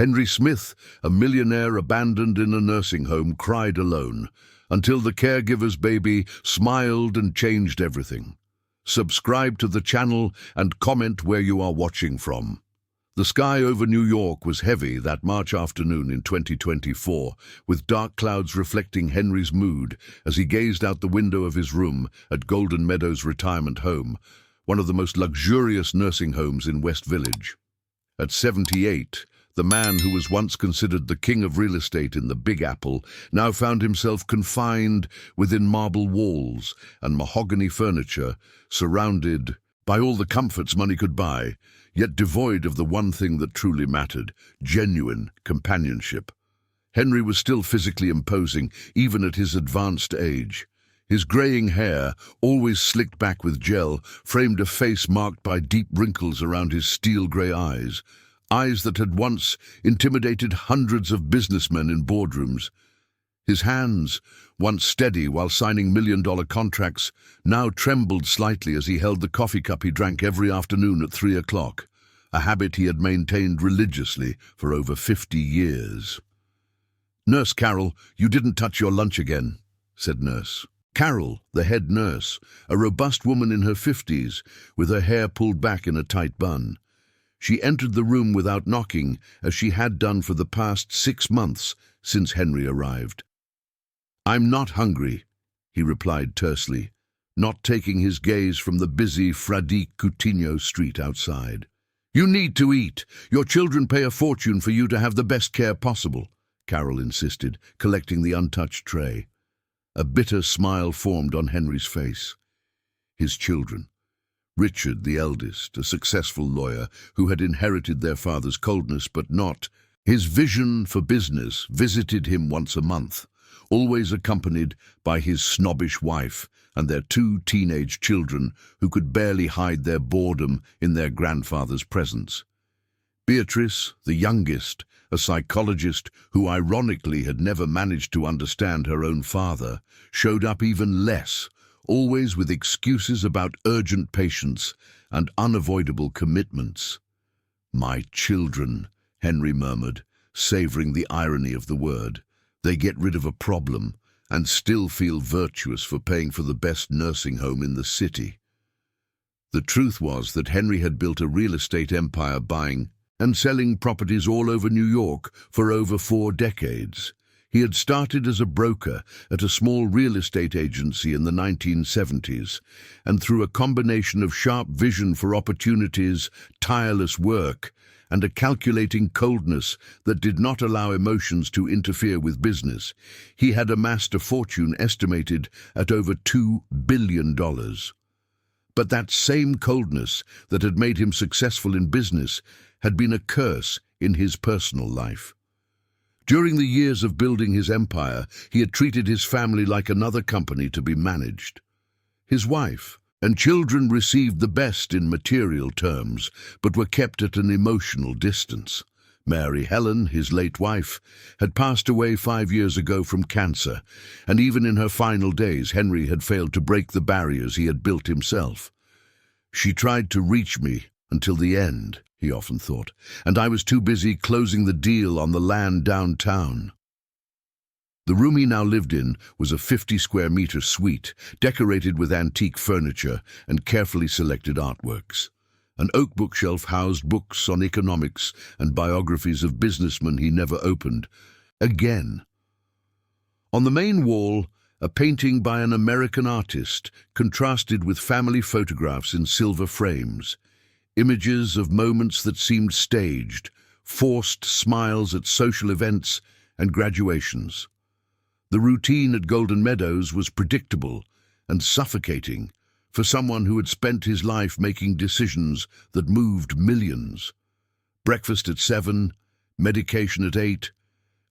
Henry Smith, a millionaire abandoned in a nursing home, cried alone, until the caregiver's baby smiled and changed everything. Subscribe to the channel and comment where you are watching from. The sky over New York was heavy that March afternoon in 2024, with dark clouds reflecting Henry's mood as he gazed out the window of his room at Golden Meadows Retirement Home, one of the most luxurious nursing homes in West Village. At 78, the man who was once considered the king of real estate in the Big Apple now found himself confined within marble walls and mahogany furniture, surrounded by all the comforts money could buy, yet devoid of the one thing that truly mattered: genuine companionship. Henry was still physically imposing, even at his advanced age. His graying hair, always slicked back with gel, framed a face marked by deep wrinkles around his steel-gray eyes that had once intimidated hundreds of businessmen in boardrooms. His hands, once steady while signing million-dollar contracts, now trembled slightly as he held the coffee cup he drank every afternoon at 3 o'clock, a habit he had maintained religiously for over 50 years. "Nurse Carol, you didn't touch your lunch again," said Nurse. Carol, the head nurse, a robust woman in her 50s, with her hair pulled back in a tight bun. She entered the room without knocking, as she had done for the past 6 months since Henry arrived. "I'm not hungry," he replied tersely, not taking his gaze from the busy Fradique Coutinho street outside. "You need to eat. Your children pay a fortune for you to have the best care possible," Carol insisted, collecting the untouched tray. A bitter smile formed on Henry's face. His children. Richard, the eldest, a successful lawyer who had inherited their father's coldness but not his vision for business, visited him once a month, always accompanied by his snobbish wife and their 2 teenage children who could barely hide their boredom in their grandfather's presence. Beatrice, the youngest, a psychologist who ironically had never managed to understand her own father, showed up even less, always with excuses about urgent patients and unavoidable commitments. "My children," Henry murmured, savoring the irony of the word. "They get rid of a problem and still feel virtuous for paying for the best nursing home in the city." The truth was that Henry had built a real estate empire buying and selling properties all over New York for over 4 decades. He had started as a broker at a small real estate agency in the 1970s, and through a combination of sharp vision for opportunities, tireless work, and a calculating coldness that did not allow emotions to interfere with business, he had amassed a fortune estimated at over $2 billion. But that same coldness that had made him successful in business had been a curse in his personal life. During the years of building his empire, he had treated his family like another company to be managed. His wife and children received the best in material terms, but were kept at an emotional distance. Mary Helen, his late wife, had passed away 5 years ago from cancer, and even in her final days, Henry had failed to break the barriers he had built himself. "She tried to reach me until the end," he often thought, "and I was too busy closing the deal on the land downtown." The room he now lived in was a 50-square-meter suite, decorated with antique furniture and carefully selected artworks. An oak bookshelf housed books on economics and biographies of businessmen he never opened. Again. On the main wall, a painting by an American artist contrasted with family photographs in silver frames. Images of moments that seemed staged, forced smiles at social events and graduations. The routine at Golden Meadows was predictable and suffocating for someone who had spent his life making decisions that moved millions. Breakfast at 7, medication at 8,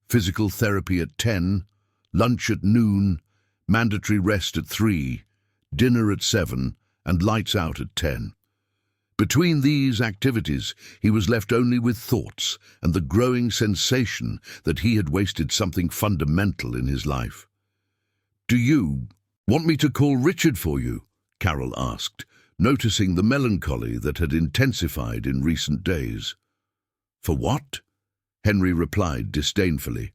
physical therapy at 10, lunch at noon, mandatory rest at 3, dinner at 7, and lights out at 10. Between these activities, he was left only with thoughts and the growing sensation that he had wasted something fundamental in his life. "Do you want me to call Richard for you?" Carol asked, noticing the melancholy that had intensified in recent days. "For what?" Henry replied disdainfully.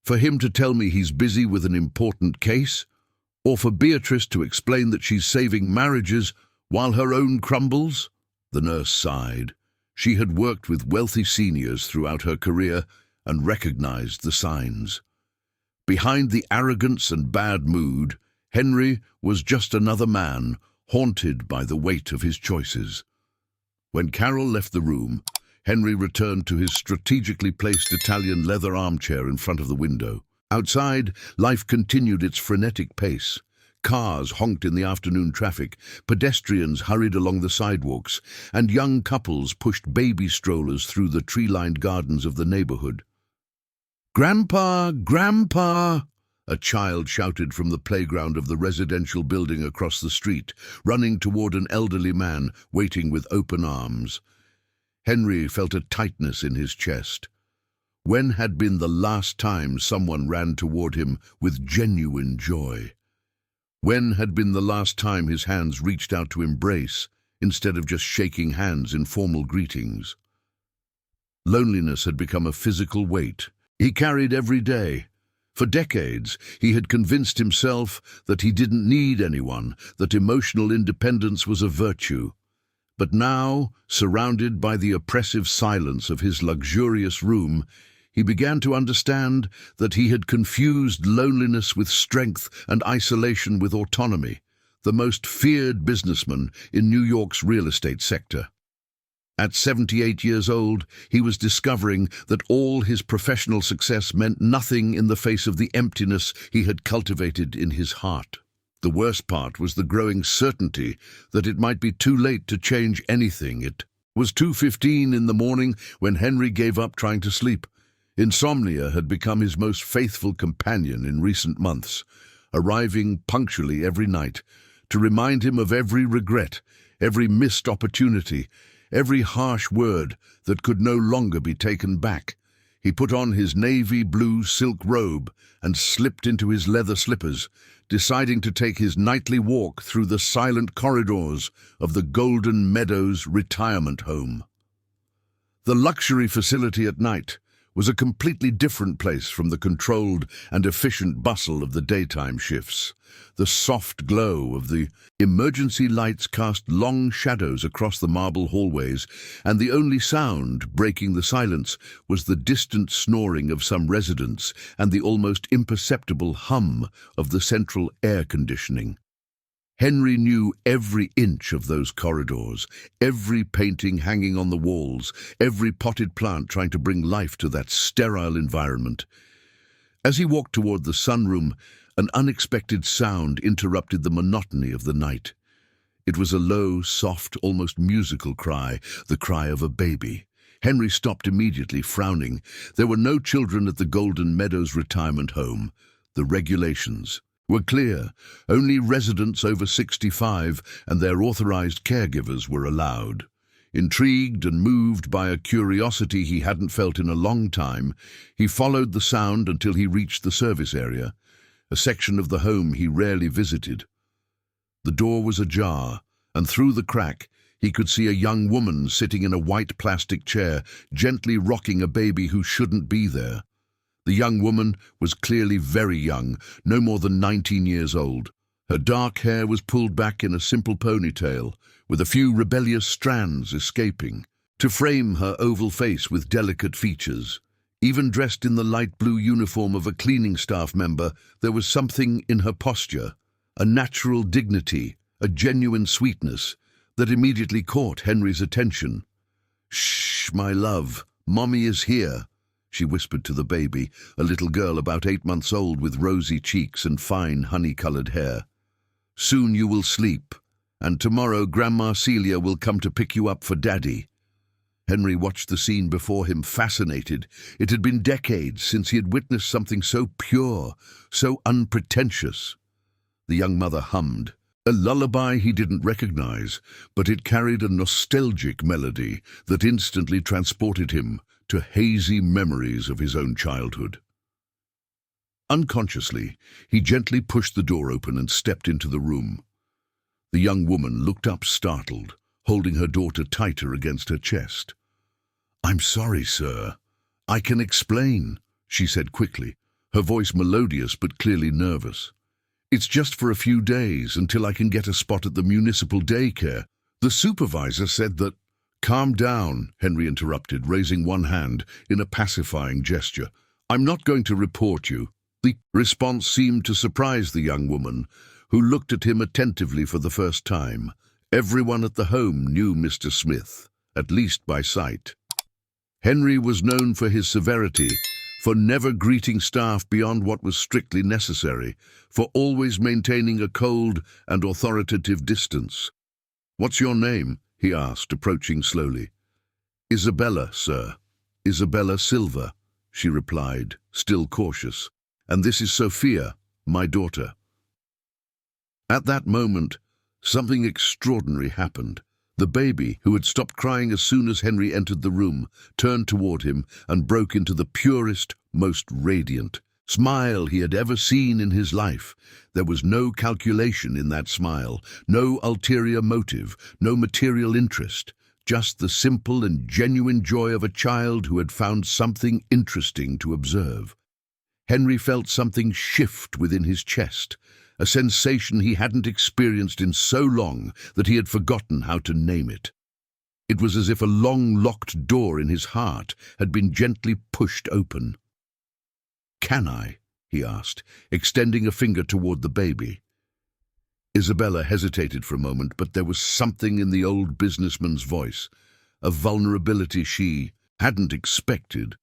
For him to tell me he's busy with an important case? Or for Beatrice to explain that she's saving marriages while her own crumbles? The nurse sighed. She had worked with wealthy seniors throughout her career and recognized the signs. Behind the arrogance and bad mood, Henry was just another man, haunted by the weight of his choices. When Carol left the room, Henry returned to his strategically placed Italian leather armchair in front of the window. Outside, life continued its frenetic pace. Cars honked in the afternoon traffic, pedestrians hurried along the sidewalks, and young couples pushed baby strollers through the tree-lined gardens of the neighborhood. "Grandpa! Grandpa!" a child shouted from the playground of the residential building across the street, running toward an elderly man waiting with open arms. Henry felt a tightness in his chest. When had been the last time someone ran toward him with genuine joy? When had been the last time his hands reached out to embrace, instead of just shaking hands in formal greetings? Loneliness had become a physical weight he carried every day. For decades, he had convinced himself that he didn't need anyone, that emotional independence was a virtue. But now, surrounded by the oppressive silence of his luxurious room, he began to understand that he had confused loneliness with strength and isolation with autonomy, the most feared businessman in New York's real estate sector. At 78 years old, he was discovering that all his professional success meant nothing in the face of the emptiness he had cultivated in his heart. The worst part was the growing certainty that it might be too late to change anything. It was 2:15 in the morning when Henry gave up trying to sleep. Insomnia had become his most faithful companion in recent months, arriving punctually every night to remind him of every regret, every missed opportunity, every harsh word that could no longer be taken back. He put on his navy blue silk robe and slipped into his leather slippers, deciding to take his nightly walk through the silent corridors of the Golden Meadows retirement home. The luxury facility at night was a completely different place from the controlled and efficient bustle of the daytime shifts. The soft glow of the emergency lights cast long shadows across the marble hallways, and the only sound breaking the silence was the distant snoring of some residents and the almost imperceptible hum of the central air conditioning. Henry knew every inch of those corridors, every painting hanging on the walls, every potted plant trying to bring life to that sterile environment. As he walked toward the sunroom, an unexpected sound interrupted the monotony of the night. It was a low, soft, almost musical cry, the cry of a baby. Henry stopped immediately, frowning. There were no children at the Golden Meadows retirement home. The regulations were clear. Only residents over 65 and their authorized caregivers were allowed. Intrigued and moved by a curiosity he hadn't felt in a long time, he followed the sound until he reached the service area, a section of the home he rarely visited. The door was ajar, and through the crack he could see a young woman sitting in a white plastic chair, gently rocking a baby who shouldn't be there. The young woman was clearly very young, no more than 19 years old. Her dark hair was pulled back in a simple ponytail, with a few rebellious strands escaping, to frame her oval face with delicate features. Even dressed in the light blue uniform of a cleaning staff member, there was something in her posture, a natural dignity, a genuine sweetness, that immediately caught Henry's attention. "Shh, my love, Mommy is here," she whispered to the baby, a little girl about 8 months old with rosy cheeks and fine honey-colored hair. "Soon you will sleep, and tomorrow Grandma Celia will come to pick you up for Daddy." Henry watched the scene before him, fascinated. It had been decades since he had witnessed something so pure, so unpretentious. The young mother hummed, a lullaby he didn't recognize, but it carried a nostalgic melody that instantly transported him to hazy memories of his own childhood. Unconsciously, he gently pushed the door open and stepped into the room. The young woman looked up startled, holding her daughter tighter against her chest. "I'm sorry, sir. "I can explain," she said quickly, her voice melodious but clearly nervous. "It's just for a few days until I can get a spot at the municipal daycare. The supervisor said that—" "Calm down," Henry interrupted, raising one hand in a pacifying gesture. "I'm not going to report you." The response seemed to surprise the young woman, who looked at him attentively for the first time. Everyone at the home knew Mr. Smith, at least by sight. Henry was known for his severity, for never greeting staff beyond what was strictly necessary, for always maintaining a cold and authoritative distance. "What's your name?" he asked, approaching slowly. "Isabella, sir. Isabella Silva," she replied, still cautious. "And this is Sophia, my daughter." At that moment, something extraordinary happened. The baby, who had stopped crying as soon as Henry entered the room, turned toward him and broke into the purest, most radiant smile he had ever seen in his life. There was no calculation in that smile, no ulterior motive, no material interest, just the simple and genuine joy of a child who had found something interesting to observe. Henry felt something shift within his chest, a sensation he hadn't experienced in so long that he had forgotten how to name it. It was as if a long-locked door in his heart had been gently pushed open. "Can I?" he asked, extending a finger toward the baby. Isabella hesitated for a moment, but there was something in the old businessman's voice, a vulnerability she hadn't expected,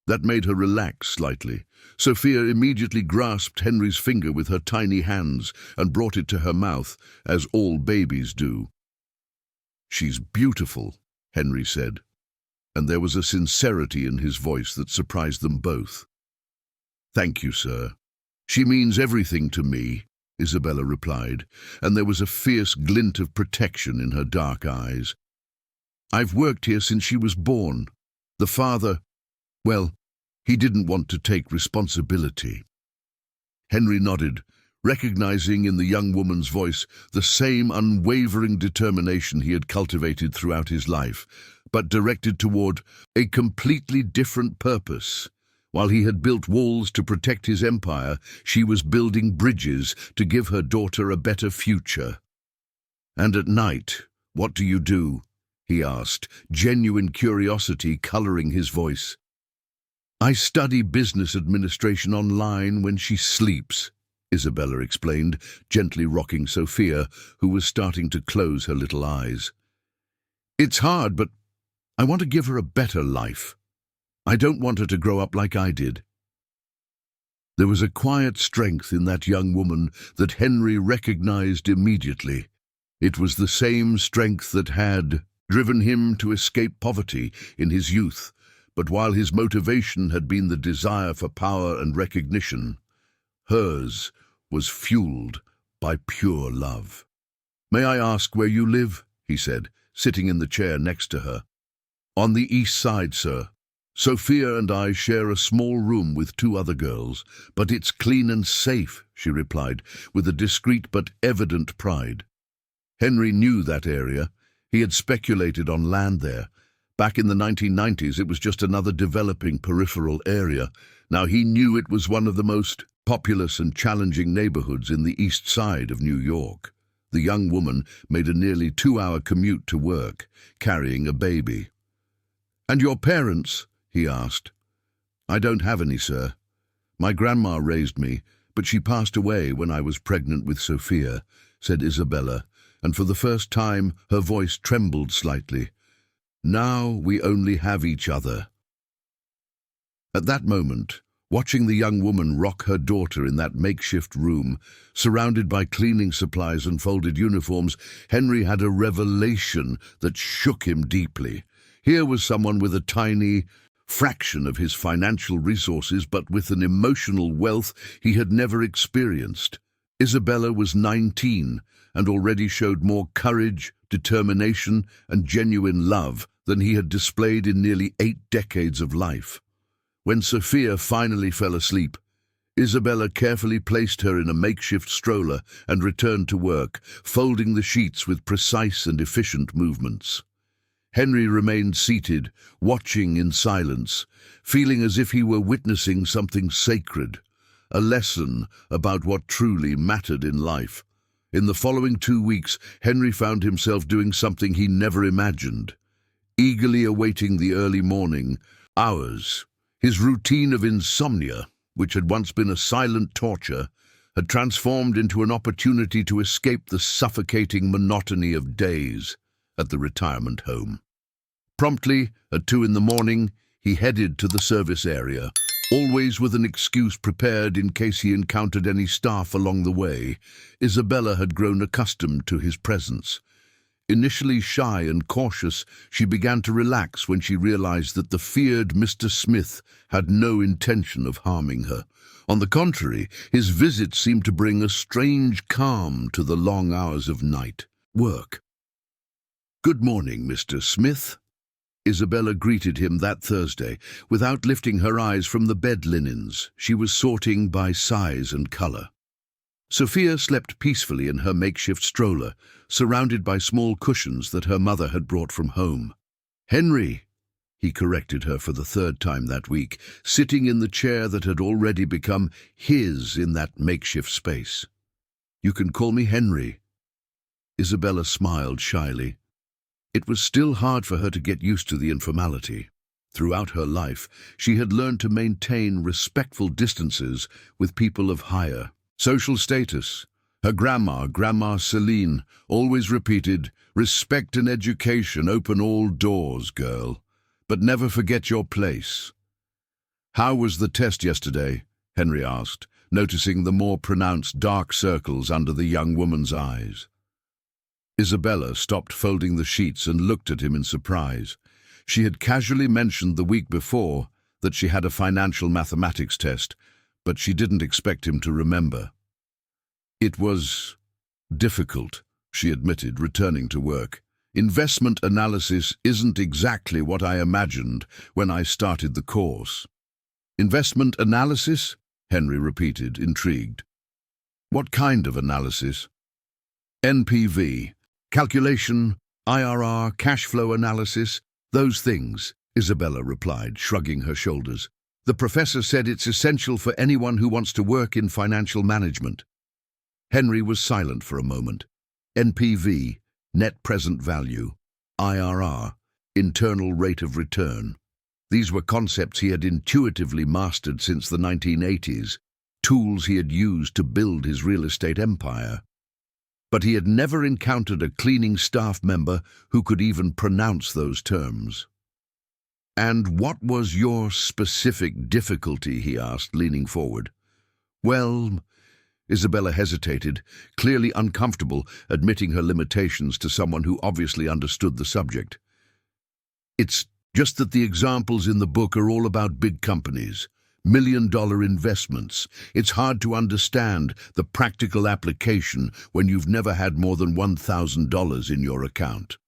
that made her relax slightly. Sophia immediately grasped Henry's finger with her tiny hands and brought it to her mouth, as all babies do. "She's beautiful," Henry said, and there was a sincerity in his voice that surprised them both. "Thank you, sir. She means everything to me," Isabella replied, and there was a fierce glint of protection in her dark eyes. "I've worked here since she was born. The father, well, he didn't want to take responsibility." Henry nodded, recognizing in the young woman's voice the same unwavering determination he had cultivated throughout his life, but directed toward a completely different purpose. While he had built walls to protect his empire, she was building bridges to give her daughter a better future. "And at night, what do you do?" he asked, genuine curiosity coloring his voice. "I study business administration online when she sleeps," Isabella explained, gently rocking Sophia, who was starting to close her little eyes. "It's hard, but I want to give her a better life. I don't want her to grow up like I did." There was a quiet strength in that young woman that Henry recognized immediately. It was the same strength that had driven him to escape poverty in his youth, but while his motivation had been the desire for power and recognition, hers was fueled by pure love. "May I ask where you live?" he said, sitting in the chair next to her. "On the east side, sir. Sophia and I share a small room with 2 other girls, but it's clean and safe," she replied, with a discreet but evident pride. Henry knew that area. He had speculated on land there. Back in the 1990s, it was just another developing peripheral area. Now he knew it was one of the most populous and challenging neighborhoods in the east side of New York. The young woman made a nearly 2-hour commute to work, carrying a baby. "And your parents?" he asked. "I don't have any, sir. My grandma raised me, but she passed away when I was pregnant with Sophia," said Isabella, and for the first time her voice trembled slightly. "Now we only have each other." At that moment, watching the young woman rock her daughter in that makeshift room, surrounded by cleaning supplies and folded uniforms, Henry had a revelation that shook him deeply. Here was someone with a tiny fraction of his financial resources, but with an emotional wealth he had never experienced. Isabella was 19 and already showed more courage, determination, and genuine love than he had displayed in nearly 8 decades of life. When Sophia finally fell asleep, Isabella carefully placed her in a makeshift stroller and returned to work, folding the sheets with precise and efficient movements. Henry remained seated, watching in silence, feeling as if he were witnessing something sacred, a lesson about what truly mattered in life. In the following 2 weeks, Henry found himself doing something he never imagined, eagerly awaiting the early morning hours. His routine of insomnia, which had once been a silent torture, had transformed into an opportunity to escape the suffocating monotony of days at the retirement home. Promptly, at 2 in the morning, he headed to the service area, always with an excuse prepared in case he encountered any staff along the way. Isabella had grown accustomed to his presence. Initially shy and cautious, she began to relax when she realized that the feared Mr. Smith had no intention of harming her. On the contrary, his visit seemed to bring a strange calm to the long hours of night work. "Good morning, Mr. Smith." Isabella greeted him that Thursday, without lifting her eyes from the bed linens she was sorting by size and color. Sophia slept peacefully in her makeshift stroller, surrounded by small cushions that her mother had brought from home. "Henry," he corrected her for the 3rd time that week, sitting in the chair that had already become his in that makeshift space. "You can call me Henry." Isabella smiled shyly. It was still hard for her to get used to the informality. Throughout her life, she had learned to maintain respectful distances with people of higher social status. Her Grandma Celine, always repeated, "Respect and education open all doors, girl, but never forget your place." "How was the test yesterday?" Henry asked, noticing the more pronounced dark circles under the young woman's eyes. Isabella stopped folding the sheets and looked at him in surprise. She had casually mentioned the week before that she had a financial mathematics test, but she didn't expect him to remember. "It was difficult," she admitted, returning to work. "Investment analysis isn't exactly what I imagined when I started the course." "Investment analysis?" Henry repeated, intrigued. "What kind of analysis?" "NPV. Calculation, IRR, cash flow analysis, those things," Isabella replied, shrugging her shoulders. "The professor said it's essential for anyone who wants to work in financial management." Henry was silent for a moment. NPV, net present value, IRR, internal rate of return. These were concepts he had intuitively mastered since the 1980s, tools he had used to build his real estate empire. But he had never encountered a cleaning staff member who could even pronounce those terms. "And what was your specific difficulty?" he asked, leaning forward. "Well," Isabella hesitated, clearly uncomfortable admitting her limitations to someone who obviously understood the subject. "It's just that the examples in the book are all about big companies, million-dollar investments. It's hard to understand the practical application when you've never had more than $1,000 in your account."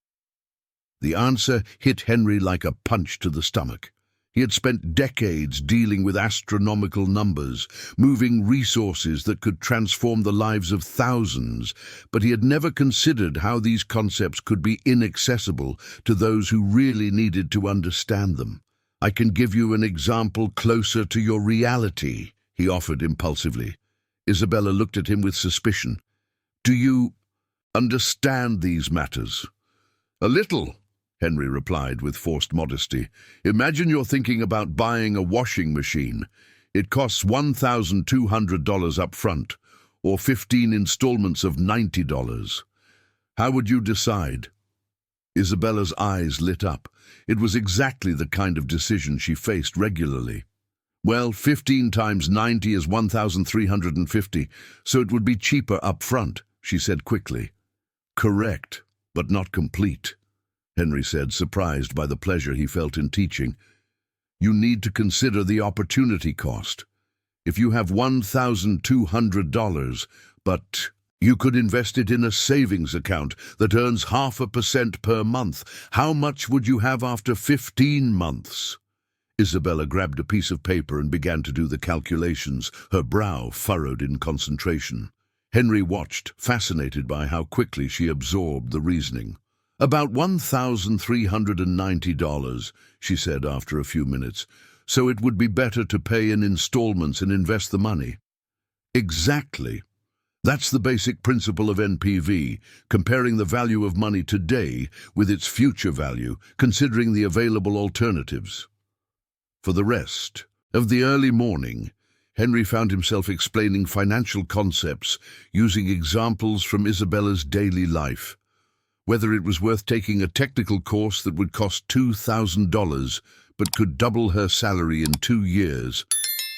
The answer hit Henry like a punch to the stomach. He had spent decades dealing with astronomical numbers, moving resources that could transform the lives of thousands, but he had never considered how these concepts could be inaccessible to those who really needed to understand them. "I can give you an example closer to your reality," he offered impulsively. Isabella looked at him with suspicion. "Do you understand these matters?" "A little," Henry replied with forced modesty. "Imagine you're thinking about buying a washing machine. It costs $1,200 up front, or 15 installments of $90. How would you decide?" Isabella's eyes lit up. It was exactly the kind of decision she faced regularly. "Well, 15 times 90 is 1,350, so it would be cheaper up front," she said quickly. "Correct, but not complete," Henry said, surprised by the pleasure he felt in teaching. "You need to consider the opportunity cost. If you have $1,200, but you could invest it in a savings account that earns 0.5% per month, how much would you have after 15 months? Isabella grabbed a piece of paper and began to do the calculations, her brow furrowed in concentration. Henry watched, fascinated by how quickly she absorbed the reasoning. "About $1,390, she said after a few minutes, "so it would be better to pay in installments and invest the money." Exactly. That's the basic principle of NPV, comparing the value of money today with its future value, considering the available alternatives. For the rest of the early morning, Henry found himself explaining financial concepts using examples from Isabella's daily life. Whether it was worth taking a technical course that would cost $2,000 but could double her salary in 2 years,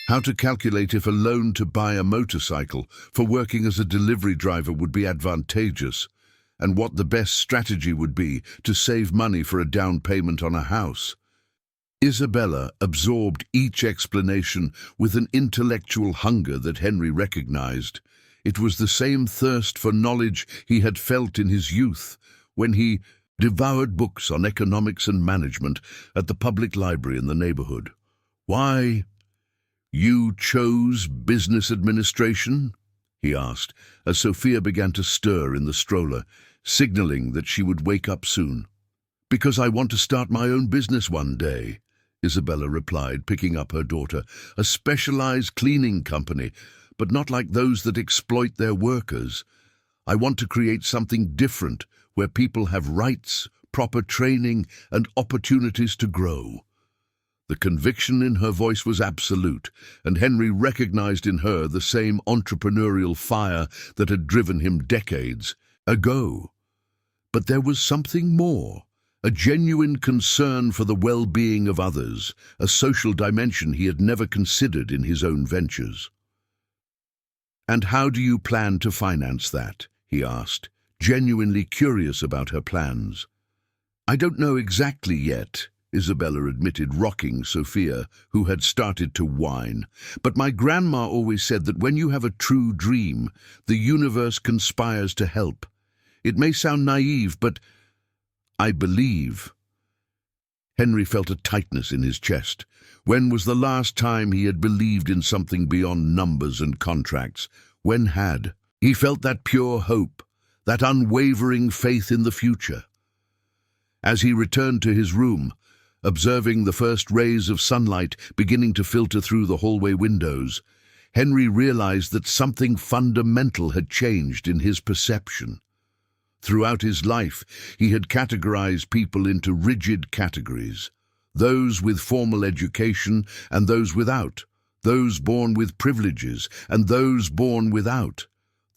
how to calculate if a loan to buy a motorcycle for working as a delivery driver would be advantageous, and what the best strategy would be to save money for a down payment on a house. Isabella absorbed each explanation with an intellectual hunger that Henry recognized. It was the same thirst for knowledge he had felt in his youth, when he devoured books on economics and management at the public library in the neighborhood. "Why, you chose business administration?" he asked, as Sophia began to stir in the stroller, signaling that she would wake up soon. "Because I want to start my own business one day," Isabella replied, picking up her daughter. "A specialized cleaning company, but not like those that exploit their workers. I want to create something different, where people have rights, proper training, and opportunities to grow." The conviction in her voice was absolute, and Henry recognized in her the same entrepreneurial fire that had driven him decades ago. But there was something more, a genuine concern for the well-being of others, a social dimension he had never considered in his own ventures. "And how do you plan to finance that?" he asked, genuinely curious about her plans. "I don't know exactly yet," Isabella admitted, rocking Sophia, who had started to whine. "But my grandma always said that when you have a true dream, the universe conspires to help. It may sound naive, but I believe." Henry felt a tightness in his chest. When was the last time he had believed in something beyond numbers and contracts? When had? He felt that pure hope, that unwavering faith in the future. As he returned to his room, observing the first rays of sunlight beginning to filter through the hallway windows, Henry realized that something fundamental had changed in his perception. Throughout his life, he had categorized people into rigid categories: those with formal education and those without, those born with privileges and those born without,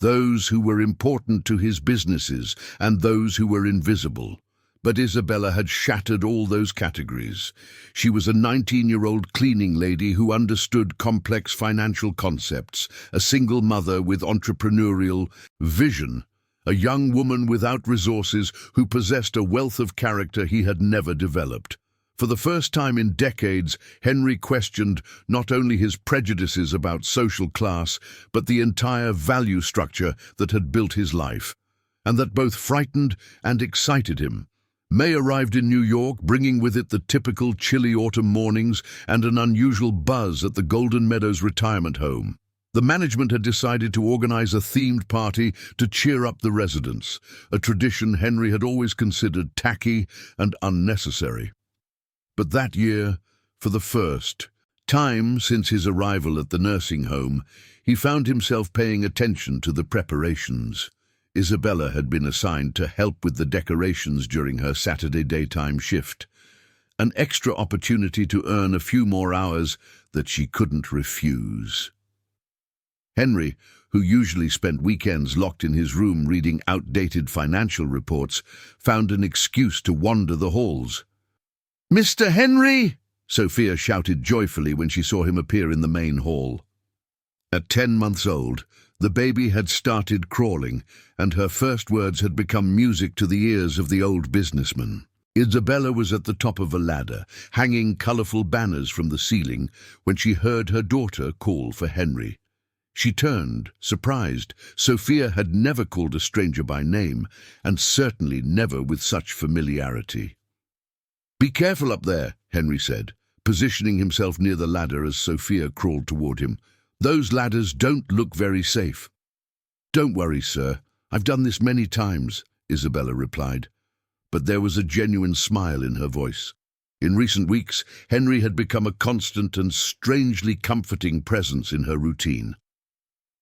those who were important to his businesses and those who were invisible. But Isabella had shattered all those categories. She was a 19-year-old cleaning lady who understood complex financial concepts, a single mother with entrepreneurial vision, a young woman without resources who possessed a wealth of character he had never developed. For the first time in decades, Henry questioned not only his prejudices about social class, but the entire value structure that had built his life, and that both frightened and excited him. May arrived in New York, bringing with it the typical chilly autumn mornings and an unusual buzz at the Golden Meadows retirement home. The management had decided to organize a themed party to cheer up the residents, a tradition Henry had always considered tacky and unnecessary. But that year, for the first time since his arrival at the nursing home, he found himself paying attention to the preparations. Isabella had been assigned to help with the decorations during her Saturday daytime shift, an extra opportunity to earn a few more hours that she couldn't refuse. Henry, who usually spent weekends locked in his room reading outdated financial reports, found an excuse to wander the halls. "Mr. Henry!" Sophia shouted joyfully when she saw him appear in the main hall. At 10 months old, the baby had started crawling, and her first words had become music to the ears of the old businessman. Isabella was at the top of a ladder, hanging colorful banners from the ceiling, when she heard her daughter call for Henry. She turned, surprised. Sophia had never called a stranger by name, and certainly never with such familiarity. "Be careful up there," Henry said, positioning himself near the ladder as Sophia crawled toward him. "Those ladders don't look very safe." "Don't worry, sir. I've done this many times," Isabella replied. but there was a genuine smile in her voice. In recent weeks, Henry had become a constant and strangely comforting presence in her routine.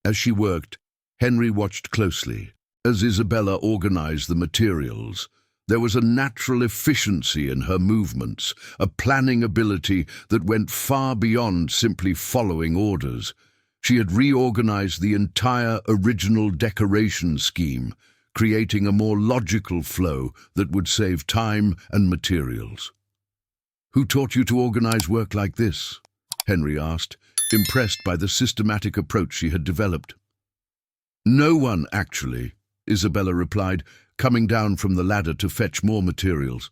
As she worked, Henry watched closely. As Isabella organized the materials, there was a natural efficiency in her movements, a planning ability that went far beyond simply following orders. She had reorganized the entire original decoration scheme, creating a more logical flow that would save time and materials. "Who taught you to organize work like this?" Henry asked, impressed by the systematic approach she had developed. "No one, actually," Isabella replied, coming down from the ladder to fetch more materials.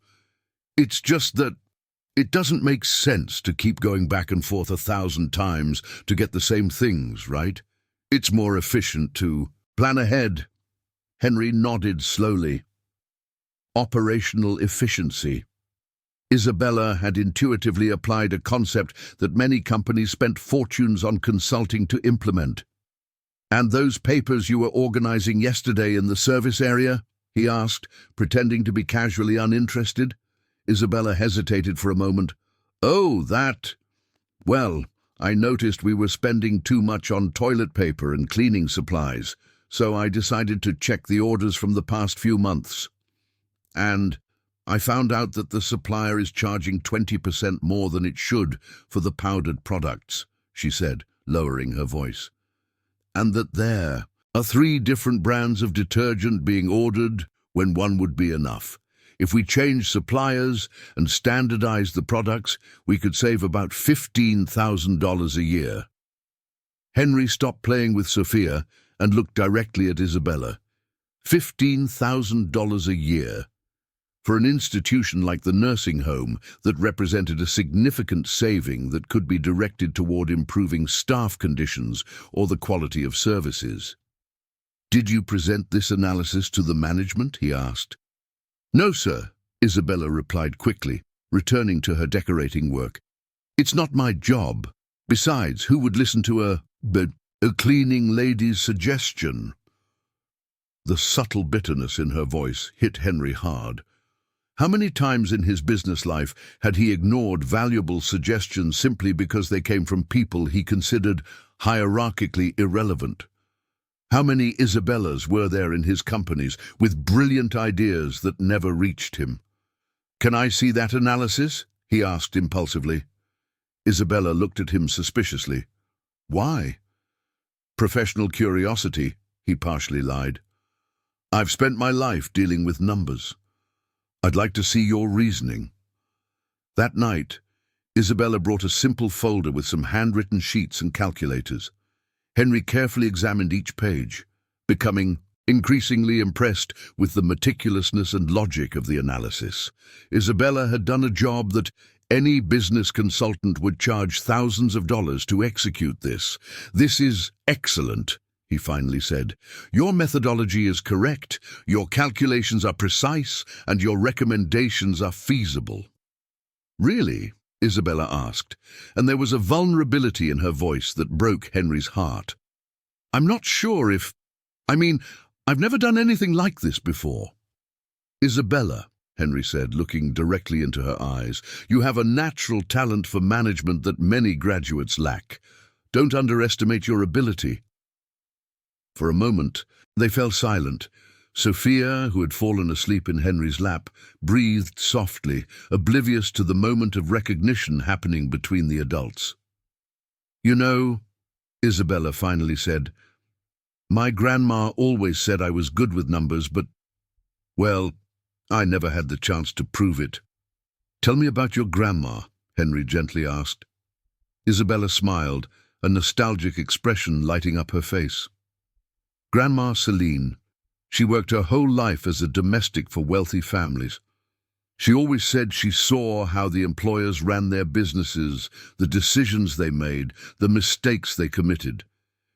"It's just that it doesn't make sense to keep going back and forth 1,000 times to get the same things, right? It's more efficient to plan ahead." Henry nodded slowly. Operational efficiency. Isabella had intuitively applied a concept that many companies spent fortunes on consulting to implement. "And those papers you were organizing yesterday in the service area?" he asked, pretending to be casually uninterested. Isabella hesitated for a moment. "Oh, that. Well, I noticed we were spending too much on toilet paper and cleaning supplies, so I decided to check the orders from the past few months. And I found out that the supplier is charging 20% more than it should for the powdered products," she said, lowering her voice. "And that there are 3 different brands of detergent being ordered when one would be enough. If we change suppliers and standardize the products, we could save about $15,000 a year." Henry stopped playing with Sophia and looked directly at Isabella. $15,000 a year. For an institution like the nursing home that represented a significant saving that could be directed toward improving staff conditions or the quality of services. "Did you present this analysis to the management?" he asked. "No, sir," Isabella replied quickly, returning to her decorating work. "It's not my job. Besides, who would listen to a cleaning lady's suggestion?" The subtle bitterness in her voice hit Henry hard. How many times in his business life had he ignored valuable suggestions simply because they came from people he considered hierarchically irrelevant? How many Isabellas were there in his companies with brilliant ideas that never reached him? "Can I see that analysis?" he asked impulsively. Isabella looked at him suspiciously. "Why?" "Professional curiosity," he partially lied. "I've spent my life dealing with numbers. I'd like to see your reasoning." That night, Isabella brought a simple folder with some handwritten sheets and calculators. Henry carefully examined each page, becoming increasingly impressed with the meticulousness and logic of the analysis. Isabella had done a job that any business consultant would charge thousands of dollars to execute this. "This is excellent," he finally said. "Your methodology is correct, your calculations are precise, and your recommendations are feasible." "Really?" Isabella asked, and there was a vulnerability in her voice that broke Henry's heart. "I'm not sure if... I've never done anything like this before." "Isabella," Henry said, looking directly into her eyes, "you have a natural talent for management that many graduates lack. Don't underestimate your ability." For a moment, they fell silent. Sophia, who had fallen asleep in Henry's lap, breathed softly, oblivious to the moment of recognition happening between the adults. "You know," Isabella finally said, "my grandma always said I was good with numbers, but, well, I never had the chance to prove it." "Tell me about your grandma," Henry gently asked. Isabella smiled, a nostalgic expression lighting up her face. "Grandma Celine. She worked her whole life as a domestic for wealthy families. She always said she saw how the employers ran their businesses, the decisions they made, the mistakes they committed.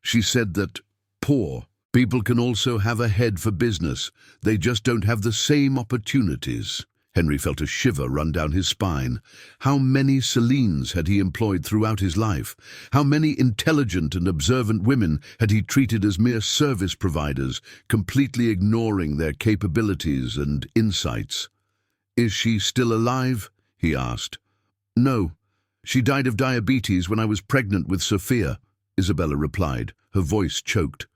She said that poor people can also have a head for business. They just don't have the same opportunities." Henry felt a shiver run down his spine. How many Celines had he employed throughout his life? How many intelligent and observant women had he treated as mere service providers, completely ignoring their capabilities and insights? "Is she still alive?" he asked. "No. She died of diabetes when I was pregnant with Sophia," Isabella replied, her voice choked.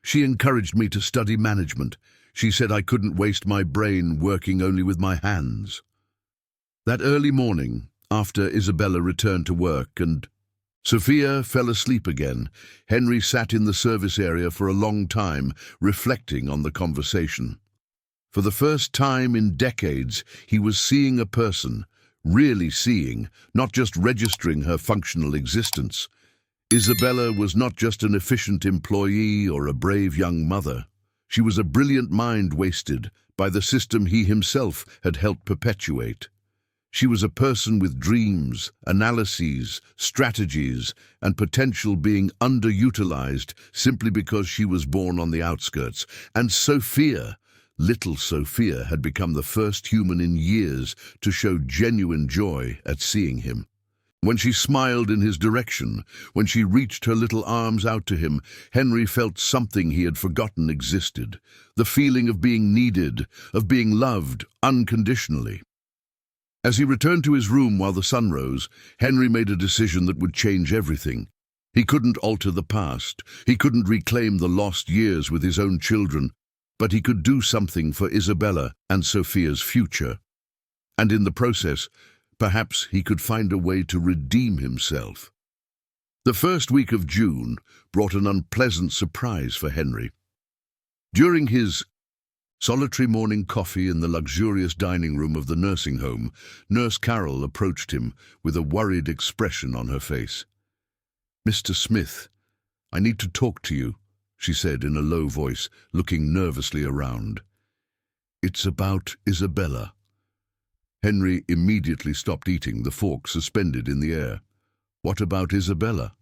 "She encouraged me to study management. She said I couldn't waste my brain working only with my hands." That early morning, after Isabella returned to work and Sophia fell asleep again, Henry sat in the service area for a long time, reflecting on the conversation. For the first time in decades, he was seeing a person, really seeing, not just registering her functional existence. Isabella was not just an efficient employee or a brave young mother. She was a brilliant mind wasted by the system he himself had helped perpetuate. She was a person with dreams, analyses, strategies, and potential being underutilized simply because she was born on the outskirts. And Sophia, little Sophia, had become the first human in years to show genuine joy at seeing him. When she smiled in his direction, when she reached her little arms out to him, Henry felt something he had forgotten existed, the feeling of being needed, of being loved unconditionally. As he returned to his room while the sun rose, Henry made a decision that would change everything. He couldn't alter the past, he couldn't reclaim the lost years with his own children, but he could do something for Isabella and Sophia's future. And in the process, perhaps he could find a way to redeem himself. The first week of June brought an unpleasant surprise for Henry. During his solitary morning coffee in the luxurious dining room of the nursing home, Nurse Carol approached him with a worried expression on her face. "Mr. Smith, I need to talk to you," she said in a low voice, looking nervously around. "It's about Isabella." Henry immediately stopped eating, the fork suspended in the air. "What about Isabella?"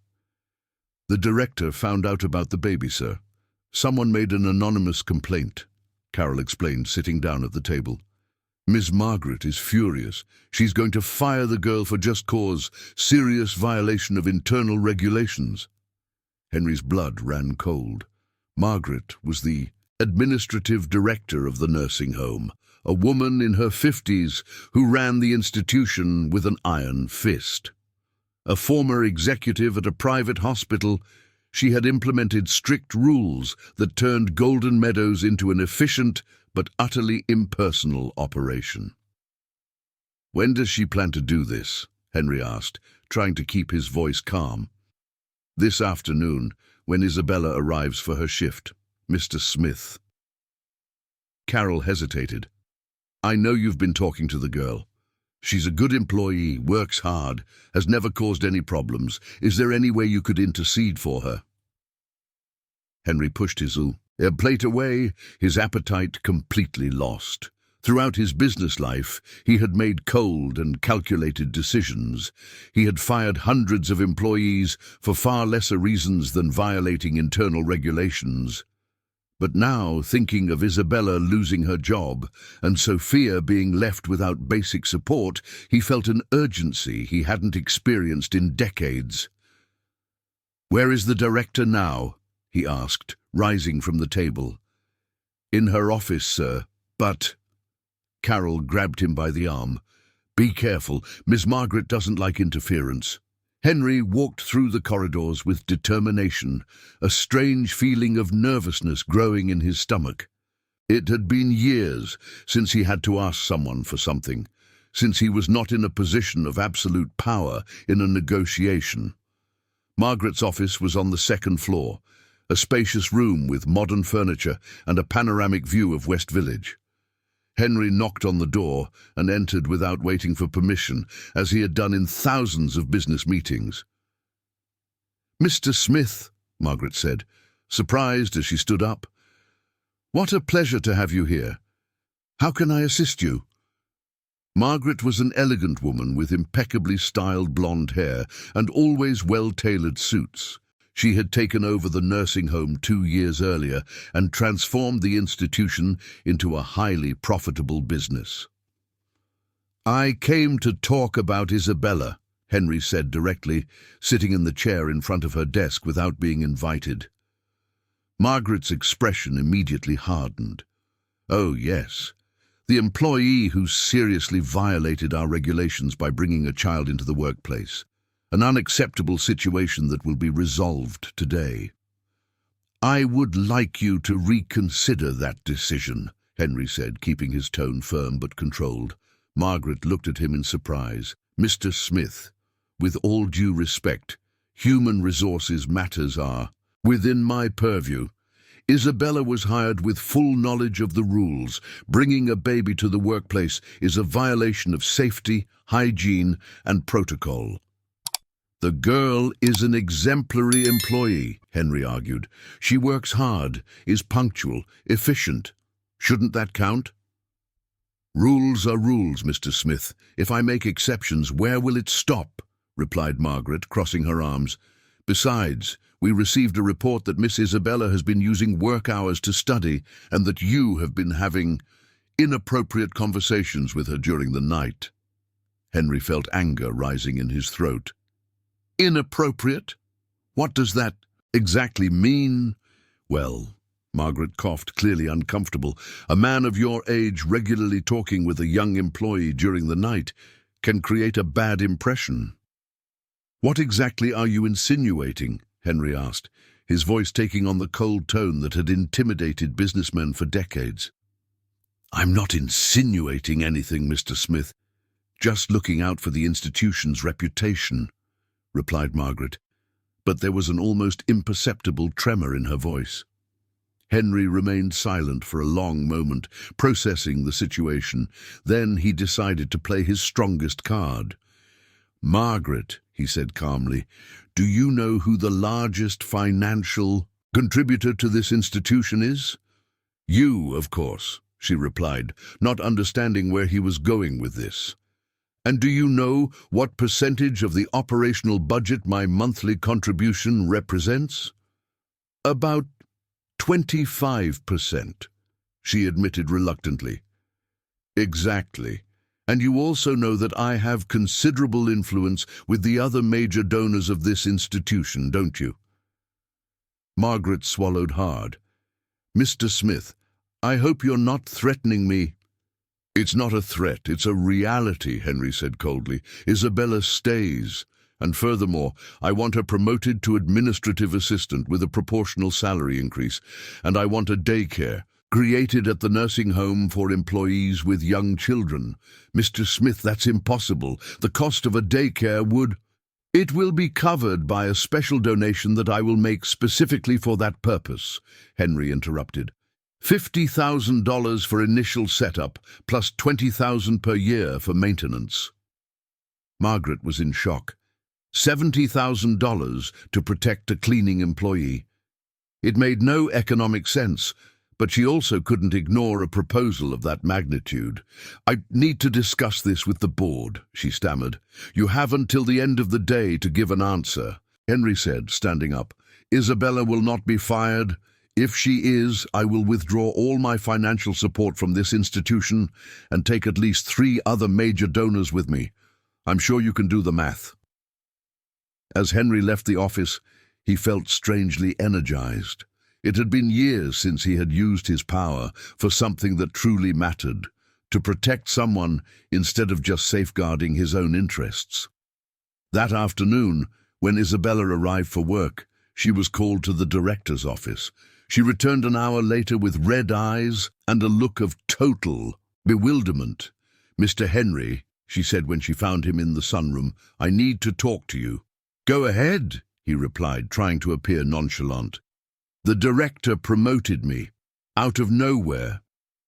"The director found out about the baby, sir. Someone made an anonymous complaint," Carol explained, sitting down at the table. "Miss Margaret is furious. She's going to fire the girl for just cause, serious violation of internal regulations." Henry's blood ran cold. Margaret was the administrative director of the nursing home, a woman in her 50s who ran the institution with an iron fist. A former executive at a private hospital, she had implemented strict rules that turned Golden Meadows into an efficient but utterly impersonal operation. "When does she plan to do this?" Henry asked, trying to keep his voice calm. "This afternoon, when Isabella arrives for her shift, Mr. Smith." Carol hesitated. "I know you've been talking to the girl. She's a good employee, works hard, has never caused any problems. Is there any way you could intercede for her?" Henry pushed his plate away, his appetite completely lost. Throughout his business life, he had made cold and calculated decisions. He had fired hundreds of employees for far lesser reasons than violating internal regulations. But now, thinking of Isabella losing her job and Sophia being left without basic support, he felt an urgency he hadn't experienced in decades. "Where is the director now?" he asked, rising from the table. "In her office, sir, but—" Carol grabbed him by the arm. "Be careful. Miss Margaret doesn't like interference." Henry walked through the corridors with determination, a strange feeling of nervousness growing in his stomach. It had been years since he had to ask someone for something, since he was not in a position of absolute power in a negotiation. Margaret's office was on the second floor, a spacious room with modern furniture and a panoramic view of West Village. Henry knocked on the door and entered without waiting for permission, as he had done in thousands of business meetings. "Mr. Smith," Margaret said, surprised as she stood up. "What a pleasure to have you here. How can I assist you?" Margaret was an elegant woman with impeccably styled blonde hair and always well-tailored suits. She had taken over the nursing home 2 years earlier and transformed the institution into a highly profitable business. "I came to talk about Isabella," Henry said directly, sitting in the chair in front of her desk without being invited. Margaret's expression immediately hardened. "Oh, yes. The employee who seriously violated our regulations by bringing a child into the workplace. An unacceptable situation that will be resolved today. I would like you to reconsider that decision, Henry said, keeping his tone firm but controlled. Margaret looked at him in surprise. Mr. Smith, with all due respect, human resources matters are within my purview. Isabella was hired with full knowledge of the rules. Bringing a baby to the workplace is a violation of safety, hygiene, and protocol. The girl is an exemplary employee, Henry argued. She works hard, is punctual, efficient. Shouldn't that count? Rules are rules, Mr. Smith. If I make exceptions, where will it stop? Replied Margaret, crossing her arms. Besides, we received a report that Miss Isabella has been using work hours to study and that you have been having inappropriate conversations with her during the night. Henry felt anger rising in his throat. Inappropriate? What does that exactly mean? Well, Margaret coughed, clearly uncomfortable. A man of your age regularly talking with a young employee during the night can create a bad impression. What exactly are you insinuating? Henry asked, his voice taking on the cold tone that had intimidated businessmen for decades. I'm not insinuating anything, Mr. Smith. Just looking out for the institution's reputation, replied Margaret, but there was an almost imperceptible tremor in her voice. Henry remained silent for a long moment, processing the situation. Then he decided to play his strongest card. Margaret, he said calmly, do you know who the largest financial contributor to this institution is? You, of course, she replied, not understanding where he was going with this. And do you know what percentage of the operational budget my monthly contribution represents? About 25%, she admitted reluctantly. Exactly. And you also know that I have considerable influence with the other major donors of this institution, don't you? Margaret swallowed hard. Mr. Smith, I hope you're not threatening me. It's not a threat, it's a reality, Henry said coldly. Isabella stays. And furthermore, I want her promoted to administrative assistant with a proportional salary increase, and I want a daycare created at the nursing home for employees with young children. Mr. Smith, that's impossible. The cost of a daycare would... It will be covered by a special donation that I will make specifically for that purpose, Henry interrupted. $50,000 for initial setup, plus $20,000 per year for maintenance. Margaret was in shock. $70,000 to protect a cleaning employee. It made no economic sense, but she also couldn't ignore a proposal of that magnitude. I need to discuss this with the board, she stammered. You have until the end of the day to give an answer, Henry said, standing up. Isabella will not be fired. If she is, I will withdraw all my financial support from this institution and take at least 3 other major donors with me. I'm sure you can do the math. As Henry left the office, he felt strangely energized. It had been years since he had used his power for something that truly mattered, to protect someone instead of just safeguarding his own interests. That afternoon, when Isabella arrived for work, she was called to the director's office. She returned an hour later with red eyes and a look of total bewilderment. Mr. Henry, she said when she found him in the sunroom, I need to talk to you. Go ahead, he replied, trying to appear nonchalant. The director promoted me, out of nowhere.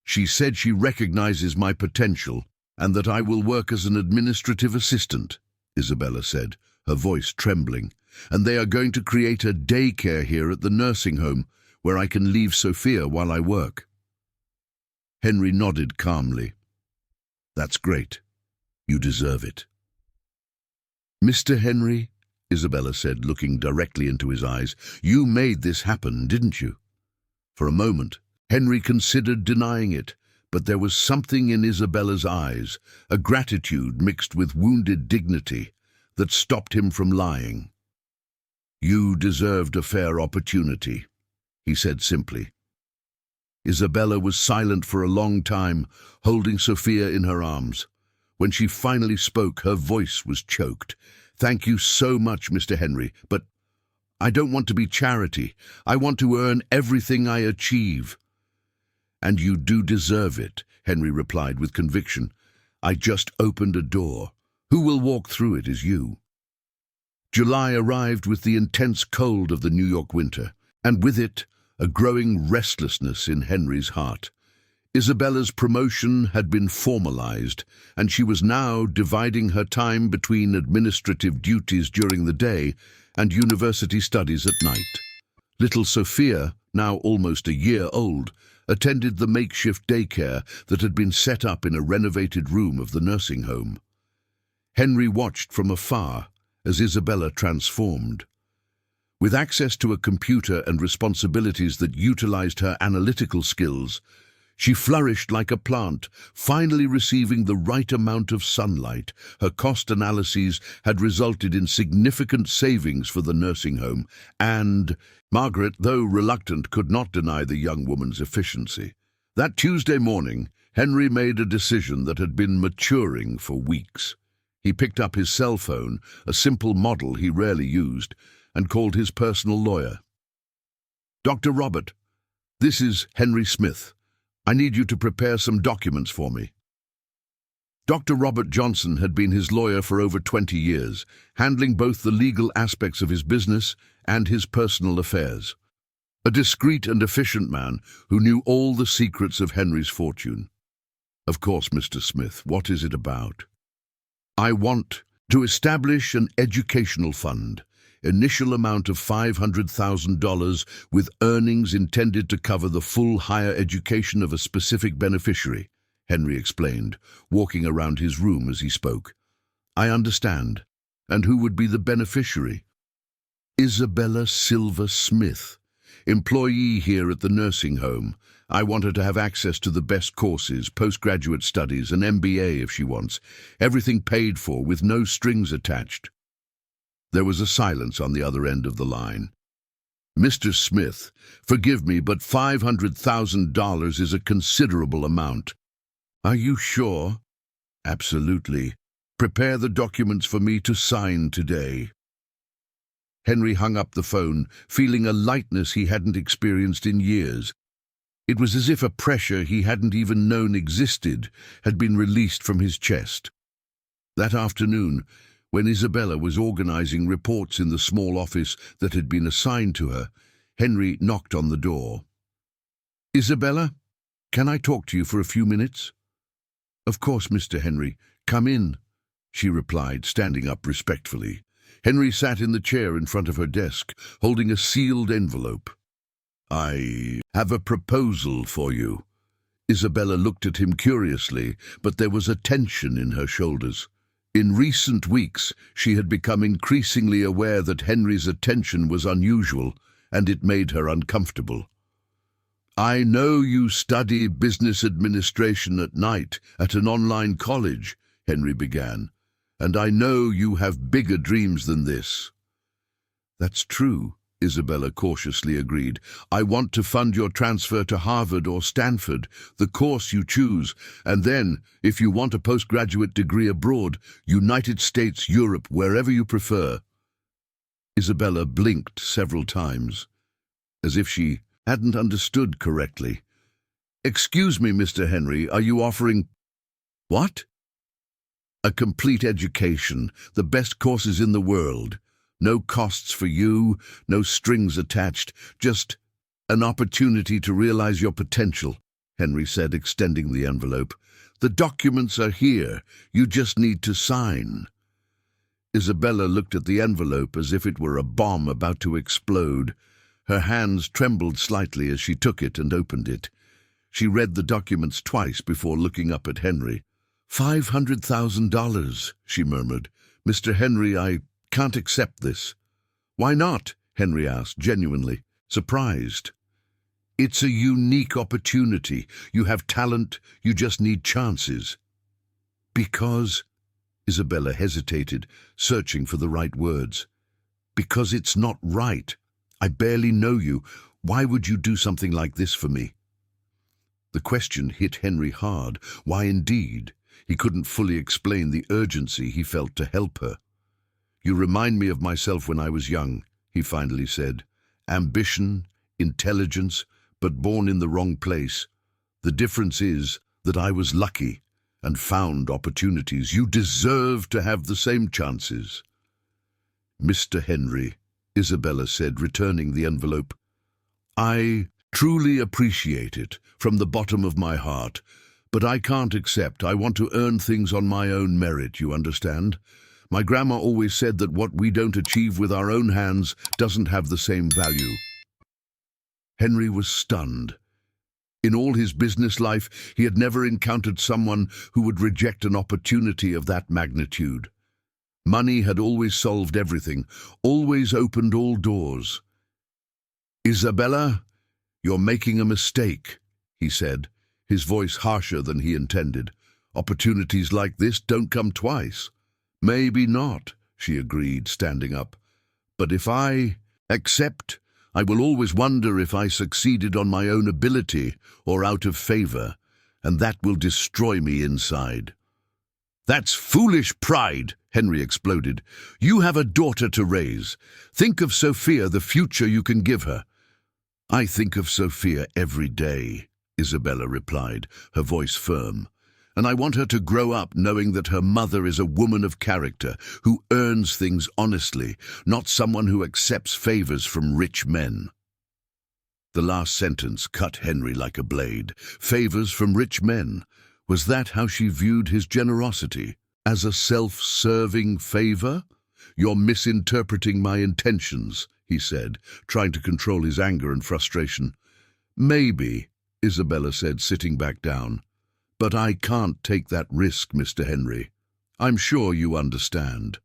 She said she recognizes my potential and that I will work as an administrative assistant, Isabella said, her voice trembling. And they are going to create a daycare here at the nursing home where I can leave Sophia while I work. Henry nodded calmly. That's great. You deserve it. Mr. Henry, Isabella said, looking directly into his eyes, you made this happen, didn't you? For a moment, Henry considered denying it, but there was something in Isabella's eyes, a gratitude mixed with wounded dignity, that stopped him from lying. You deserved a fair opportunity, he said simply. Isabella was silent for a long time, holding Sophia in her arms. When she finally spoke, her voice was choked. "Thank you so much, Mr. Henry, but I don't want to be charity. I want to earn everything I achieve." "And you do deserve it," Henry replied with conviction. "I just opened a door. Who will walk through it is you." July arrived with the intense cold of the New York winter, and with it, a growing restlessness in Henry's heart. Isabella's promotion had been formalized, and she was now dividing her time between administrative duties during the day and university studies at night. Little Sophia, now almost a year old, attended the makeshift daycare that had been set up in a renovated room of the nursing home. Henry watched from afar as Isabella transformed. With access to a computer and responsibilities that utilized her analytical skills, she flourished like a plant, finally receiving the right amount of sunlight. Her cost analyses had resulted in significant savings for the nursing home, and Margaret, though reluctant, could not deny the young woman's efficiency. That Tuesday morning, Henry made a decision that had been maturing for weeks. He picked up his cell phone, a simple model he rarely used, and called his personal lawyer. "Dr. Robert, this is Henry Smith. I need you to prepare some documents for me." Dr. Robert Johnson had been his lawyer for over 20 years, handling both the legal aspects of his business and his personal affairs. A discreet and efficient man who knew all the secrets of Henry's fortune. "Of course, Mr. Smith, what is it about?" "I want to establish an educational fund. Initial amount of $500,000 with earnings intended to cover the full higher education of a specific beneficiary," Henry explained, walking around his room as he spoke. "I understand. And who would be the beneficiary?" "Isabella Silver Smith, employee here at the nursing home. I want her to have access to the best courses, postgraduate studies, an MBA if she wants. Everything paid for with no strings attached." There was a silence on the other end of the line. "Mr. Smith, forgive me, but $500,000 is a considerable amount." "Are you sure?" "Absolutely. Prepare the documents for me to sign today." Henry hung up the phone, feeling a lightness he hadn't experienced in years. It was as if a pressure he hadn't even known existed had been released from his chest. That afternoon, when Isabella was organizing reports in the small office that had been assigned to her, Henry knocked on the door. "Isabella, can I talk to you for a few minutes?" "Of course, Mr. Henry. Come in," she replied, standing up respectfully. Henry sat in the chair in front of her desk, holding a sealed envelope. "I have a proposal for you." Isabella looked at him curiously, but there was a tension in her shoulders. In recent weeks, she had become increasingly aware that Henry's attention was unusual, and it made her uncomfortable. "I know you study business administration at night at an online college," Henry began, "and I know you have bigger dreams than this." "That's true," Isabella cautiously agreed. "I want to fund your transfer to Harvard or Stanford, the course you choose, and then, if you want a postgraduate degree abroad, United States, Europe, wherever you prefer." Isabella blinked several times, as if she hadn't understood correctly. "Excuse me, Mr. Henry, are you offering—" "What?" "A complete education, the best courses in the world. No costs for you, no strings attached, just an opportunity to realize your potential," Henry said, extending the envelope. "The documents are here. You just need to sign." Isabella looked at the envelope as if it were a bomb about to explode. Her hands trembled slightly as she took it and opened it. She read the documents twice before looking up at Henry. $500,000, she murmured. "Mr. Henry, I can't accept this." "Why not?" Henry asked, genuinely surprised. "It's a unique opportunity. You have talent, you just need chances." "Because—" Isabella hesitated, searching for the right words. "Because it's not right. I barely know you. Why would you do something like this for me?" The question hit Henry hard. Why indeed? He couldn't fully explain the urgency he felt to help her. "You remind me of myself when I was young," he finally said. "Ambition, intelligence, but born in the wrong place. The difference is that I was lucky and found opportunities. You deserve to have the same chances." "Mr. Henry," Isabella said, returning the envelope, "I truly appreciate it from the bottom of my heart, but I can't accept. I want to earn things on my own merit, you understand? My grandma always said that what we don't achieve with our own hands doesn't have the same value." Henry was stunned. In all his business life, he had never encountered someone who would reject an opportunity of that magnitude. Money had always solved everything, always opened all doors. "Isabella, you're making a mistake," he said, his voice harsher than he intended. "Opportunities like this don't come twice." "Maybe not," she agreed, standing up. "But if I accept, I will always wonder if I succeeded on my own ability or out of favor, and that will destroy me inside." "That's foolish pride," Henry exploded. "You have a daughter to raise. Think of Sophia, the future you can give her." "I think of Sophia every day," Isabella replied, her voice firm. "And I want her to grow up knowing that her mother is a woman of character, who earns things honestly, not someone who accepts favors from rich men." The last sentence cut Henry like a blade. Favors from rich men. Was that how she viewed his generosity? As a self-serving favor? "You're misinterpreting my intentions," he said, trying to control his anger and frustration. "Maybe," Isabella said, sitting back down. "But I can't take that risk, Mr. Henry. I'm sure you understand."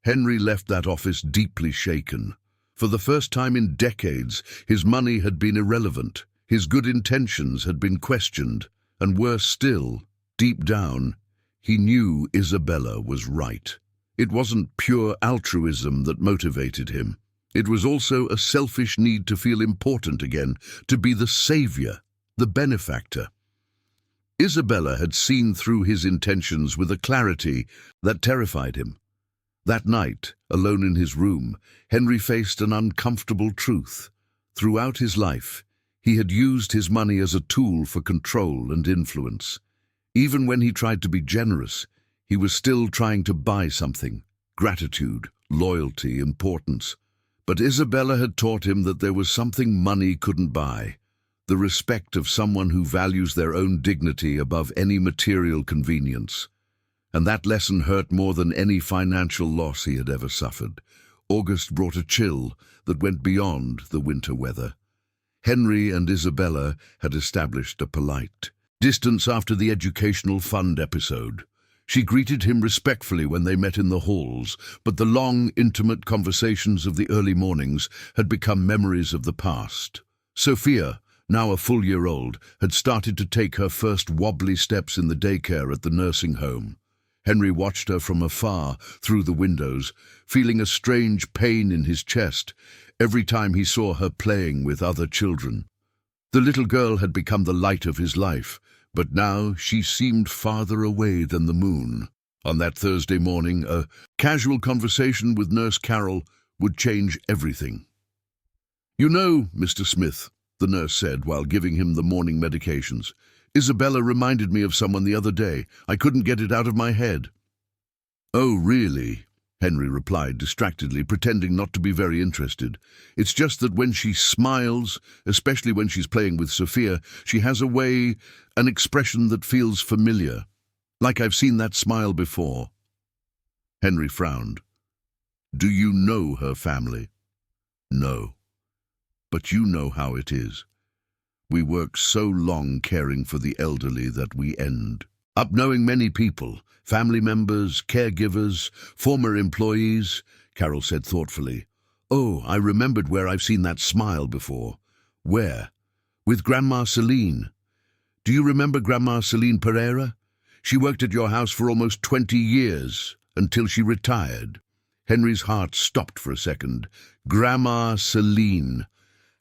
Henry left that office deeply shaken. For the first time in decades, his money had been irrelevant. His good intentions had been questioned. And worse still, deep down, he knew Isabella was right. It wasn't pure altruism that motivated him. It was also a selfish need to feel important again, to be the savior, the benefactor. Isabella had seen through his intentions with a clarity that terrified him. That night, alone in his room, Henry faced an uncomfortable truth. Throughout his life, he had used his money as a tool for control and influence. Even when he tried to be generous, he was still trying to buy something: gratitude, loyalty, importance. But Isabella had taught him that there was something money couldn't buy: the respect of someone who values their own dignity above any material convenience. And that lesson hurt more than any financial loss he had ever suffered. August brought a chill that went beyond the winter weather. Henry and Isabella had established a polite distance after the educational fund episode. She greeted him respectfully when they met in the halls, but the long, intimate conversations of the early mornings had become memories of the past. Sophia, now a full year old, had started to take her first wobbly steps in the daycare at the nursing home. Henry watched her from afar through the windows, feeling a strange pain in his chest every time he saw her playing with other children. The little girl had become the light of his life, but now she seemed farther away than the moon. On that Thursday morning, a casual conversation with Nurse Carol would change everything. "You know, Mr. Smith," the nurse said while giving him the morning medications, "Isabella reminded me of someone the other day. I couldn't get it out of my head." "Oh, really?" Henry replied distractedly, pretending not to be very interested. "It's just that when she smiles, especially when she's playing with Sophia, she has a way, an expression that feels familiar. Like I've seen that smile before." Henry frowned. "Do you know her family?" "No. But you know how it is. We work so long caring for the elderly that we end up knowing many people, family members, caregivers, former employees," Carol said thoughtfully. "Oh, I remembered where I've seen that smile before." "Where?" "With Grandma Celine. Do you remember Grandma Celine Pereira? She worked at your house for almost 20 years, until she retired." Henry's heart stopped for a second. Grandma Celine.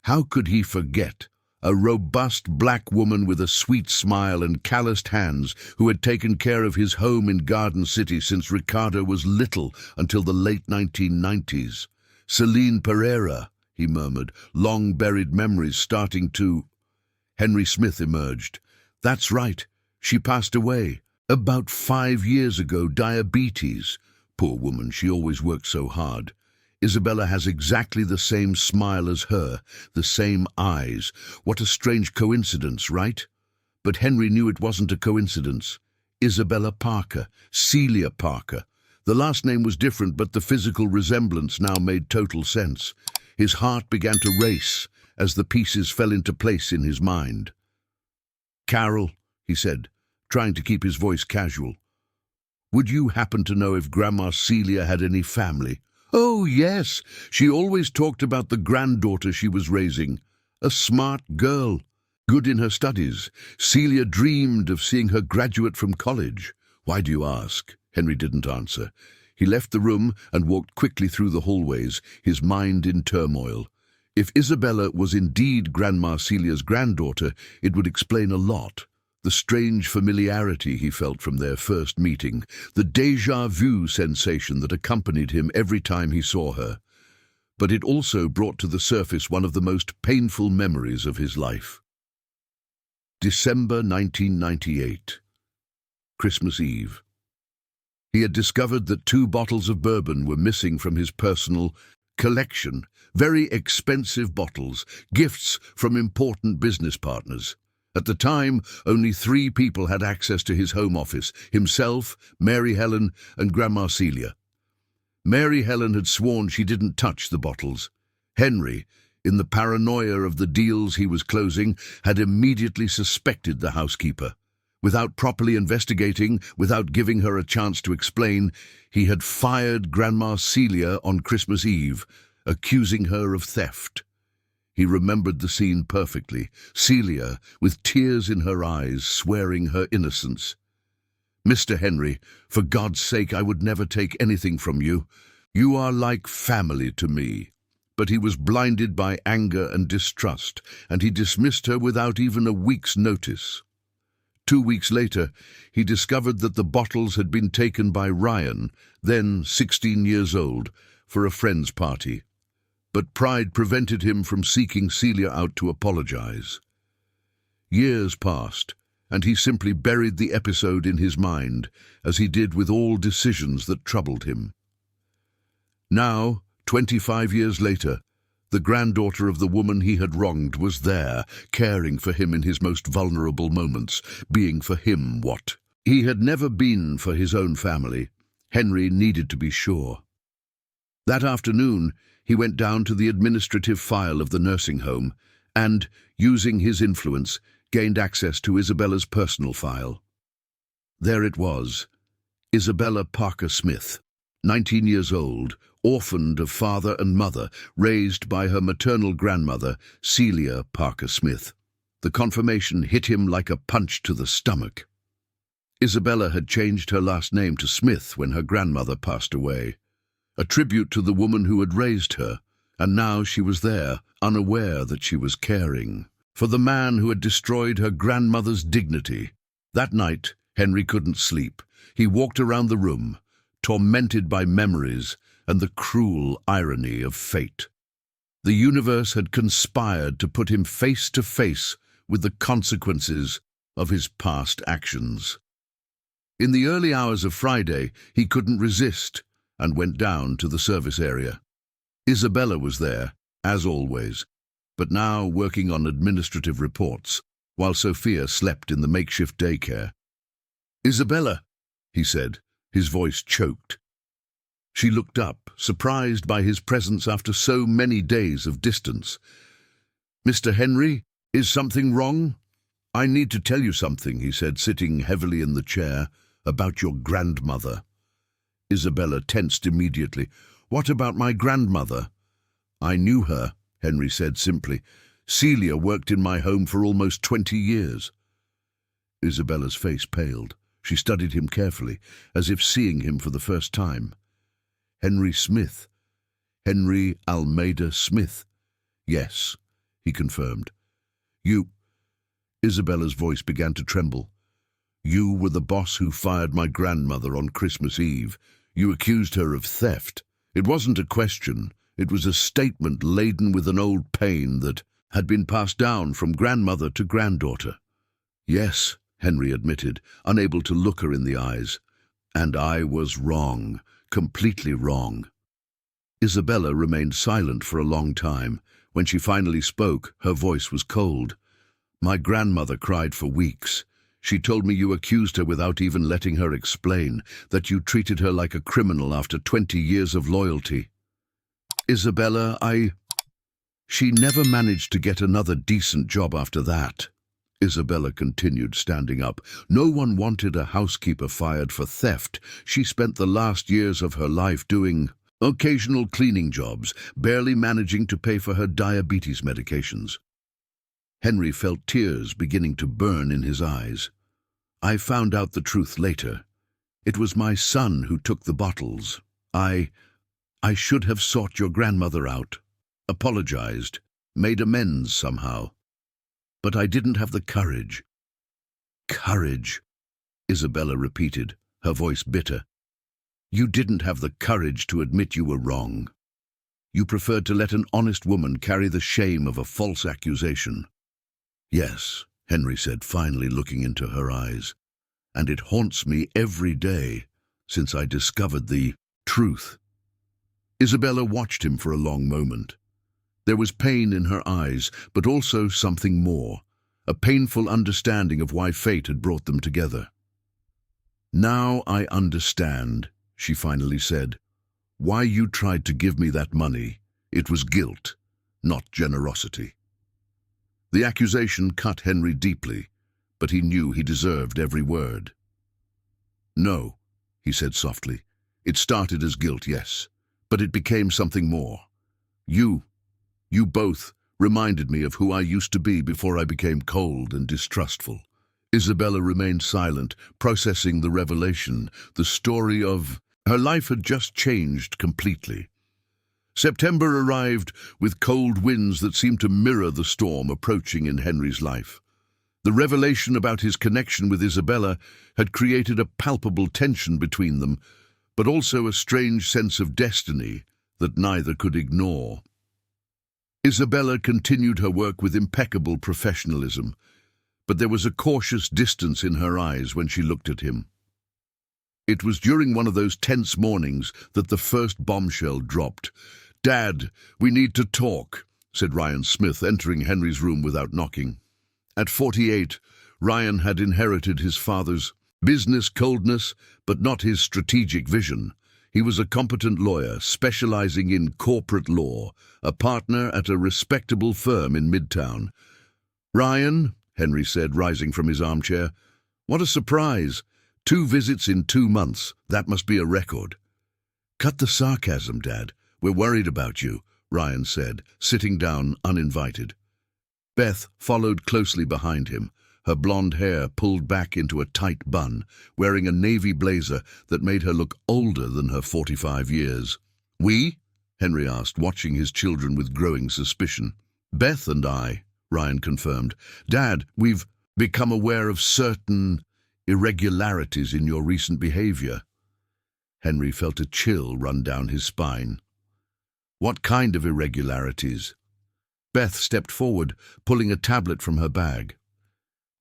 How could he forget? a robust black woman with a sweet smile and calloused hands who had taken care of his home in Garden City since Ricardo was little until the late 1990s. Celine Pereira, he murmured, long-buried memories starting to... Henry Smith emerged. That's right, she passed away. About 5 years ago, diabetes. Poor woman, she always worked so hard. Isabella has exactly the same smile as her, the same eyes. What a strange coincidence, right? But Henry knew it wasn't a coincidence. Isabella Parker, Celia Parker. The last name was different, but the physical resemblance now made total sense. His heart began to race as the pieces fell into place in his mind. "Carol," he said, trying to keep his voice casual, "would you happen to know if Grandma Celia had any family?" "Oh, yes. She always talked about the granddaughter she was raising. A smart girl, good in her studies. Celia dreamed of seeing her graduate from college." "Why do you ask?" Henry didn't answer. He left the room and walked quickly through the hallways, his mind in turmoil. If Isabella was indeed Grandma Celia's granddaughter, it would explain a lot. The strange familiarity he felt from their first meeting, the déjà vu sensation that accompanied him every time he saw her. But it also brought to the surface one of the most painful memories of his life. December 1998. Christmas Eve. He had discovered that 2 bottles of bourbon were missing from his personal collection. Very expensive bottles, gifts from important business partners. At the time, only 3 people had access to his home office: himself, Mary Helen, and Grandma Celia. Mary Helen had sworn she didn't touch the bottles. Henry, in the paranoia of the deals he was closing, had immediately suspected the housekeeper. Without properly investigating, without giving her a chance to explain, he had fired Grandma Celia on Christmas Eve, accusing her of theft. He remembered the scene perfectly, Celia, with tears in her eyes, swearing her innocence. "Mr. Henry, for God's sake, I would never take anything from you. You are like family to me." But he was blinded by anger and distrust, and he dismissed her without even a week's notice. 2 weeks later, he discovered that the bottles had been taken by Ryan, then 16 years old, for a friend's party. But pride prevented him from seeking Celia out to apologize. Years passed, and he simply buried the episode in his mind, as he did with all decisions that troubled him. Now, 25 years later, the granddaughter of the woman he had wronged was there, caring for him in his most vulnerable moments, being for him what he had never been for his own family. Henry needed to be sure. That afternoon, he went down to the administrative file of the nursing home and, using his influence, gained access to Isabella's personal file. There it was, Isabella Parker Smith, 19 years old, orphaned of father and mother, raised by her maternal grandmother, Celia Parker Smith. The confirmation hit him like a punch to the stomach. Isabella had changed her last name to Smith when her grandmother passed away, a tribute to the woman who had raised her, and now she was there, unaware that she was caring for the man who had destroyed her grandmother's dignity. That night, Henry couldn't sleep. He walked around the room, tormented by memories and the cruel irony of fate. The universe had conspired to put him face to face with the consequences of his past actions. In the early hours of Friday, he couldn't resist and went down to the service area. Isabella was there, as always, but now working on administrative reports, while Sophia slept in the makeshift daycare. "Isabella," he said, his voice choked. She looked up, surprised by his presence after so many days of distance. "Mr. Henry, is something wrong?" "I need to tell you something," he said, sitting heavily in the chair, "about your grandmother." Isabella tensed immediately. "What about my grandmother?" "I knew her," Henry said simply. "Celia worked in my home for almost 20 years. Isabella's face paled. She studied him carefully, as if seeing him for the first time. "Henry Smith. Henry Almeida Smith." "Yes," he confirmed. You—" Isabella's voice began to tremble. "You were the boss who fired my grandmother on Christmas Eve. You accused her of theft. It wasn't a question. It was a statement laden with an old pain that had been passed down from grandmother to granddaughter." "Yes," Henry admitted, unable to look her in the eyes. "And I was wrong, completely wrong." Isabella remained silent for a long time. When she finally spoke, her voice was cold. "My grandmother cried for weeks. She told me you accused her without even letting her explain, that you treated her like a criminal after 20 years of loyalty. Isabella, She never managed to get another decent job after that." Isabella continued, standing up. "No one wanted a housekeeper fired for theft. She spent the last years of her life doing occasional cleaning jobs, barely managing to pay for her diabetes medications." Henry felt tears beginning to burn in his eyes. "I found out the truth later. It was my son who took the bottles. I should have sought your grandmother out, apologized, made amends somehow. But I didn't have the courage." "Courage," Isabella repeated, her voice bitter. "You didn't have the courage to admit you were wrong. You preferred to let an honest woman carry the shame of a false accusation." "Yes," Henry said, finally looking into her eyes. "And it haunts me every day since I discovered the truth." Isabella watched him for a long moment. There was pain in her eyes, but also something more, a painful understanding of why fate had brought them together. "Now I understand," she finally said. "Why you tried to give me that money. It was guilt, not generosity." The accusation cut Henry deeply, but he knew he deserved every word. "No," he said softly. "It started as guilt, yes, but it became something more. You both reminded me of who I used to be before I became cold and distrustful." Isabella remained silent, processing the revelation. The story of her life had just changed completely. September arrived with cold winds that seemed to mirror the storm approaching in Henry's life. The revelation about his connection with Isabella had created a palpable tension between them, but also a strange sense of destiny that neither could ignore. Isabella continued her work with impeccable professionalism, but there was a cautious distance in her eyes when she looked at him. It was during one of those tense mornings that the first bombshell dropped. "Dad, we need to talk," said Ryan Smith, entering Henry's room without knocking. At 48, Ryan had inherited his father's business coldness, but not his strategic vision. He was a competent lawyer, specializing in corporate law, a partner at a respectable firm in Midtown. "Ryan," Henry said, rising from his armchair, "what a surprise. 2 visits in 2 months. That must be a record." "Cut the sarcasm, Dad. We're worried about you," Ryan said, sitting down uninvited. Beth followed closely behind him, her blonde hair pulled back into a tight bun, wearing a navy blazer that made her look older than her 45 years. "We?" Henry asked, watching his children with growing suspicion. "Beth and I," Ryan confirmed. "Dad, we've become aware of certain irregularities in your recent behavior." Henry felt a chill run down his spine. "What kind of irregularities?" Beth stepped forward, pulling a tablet from her bag.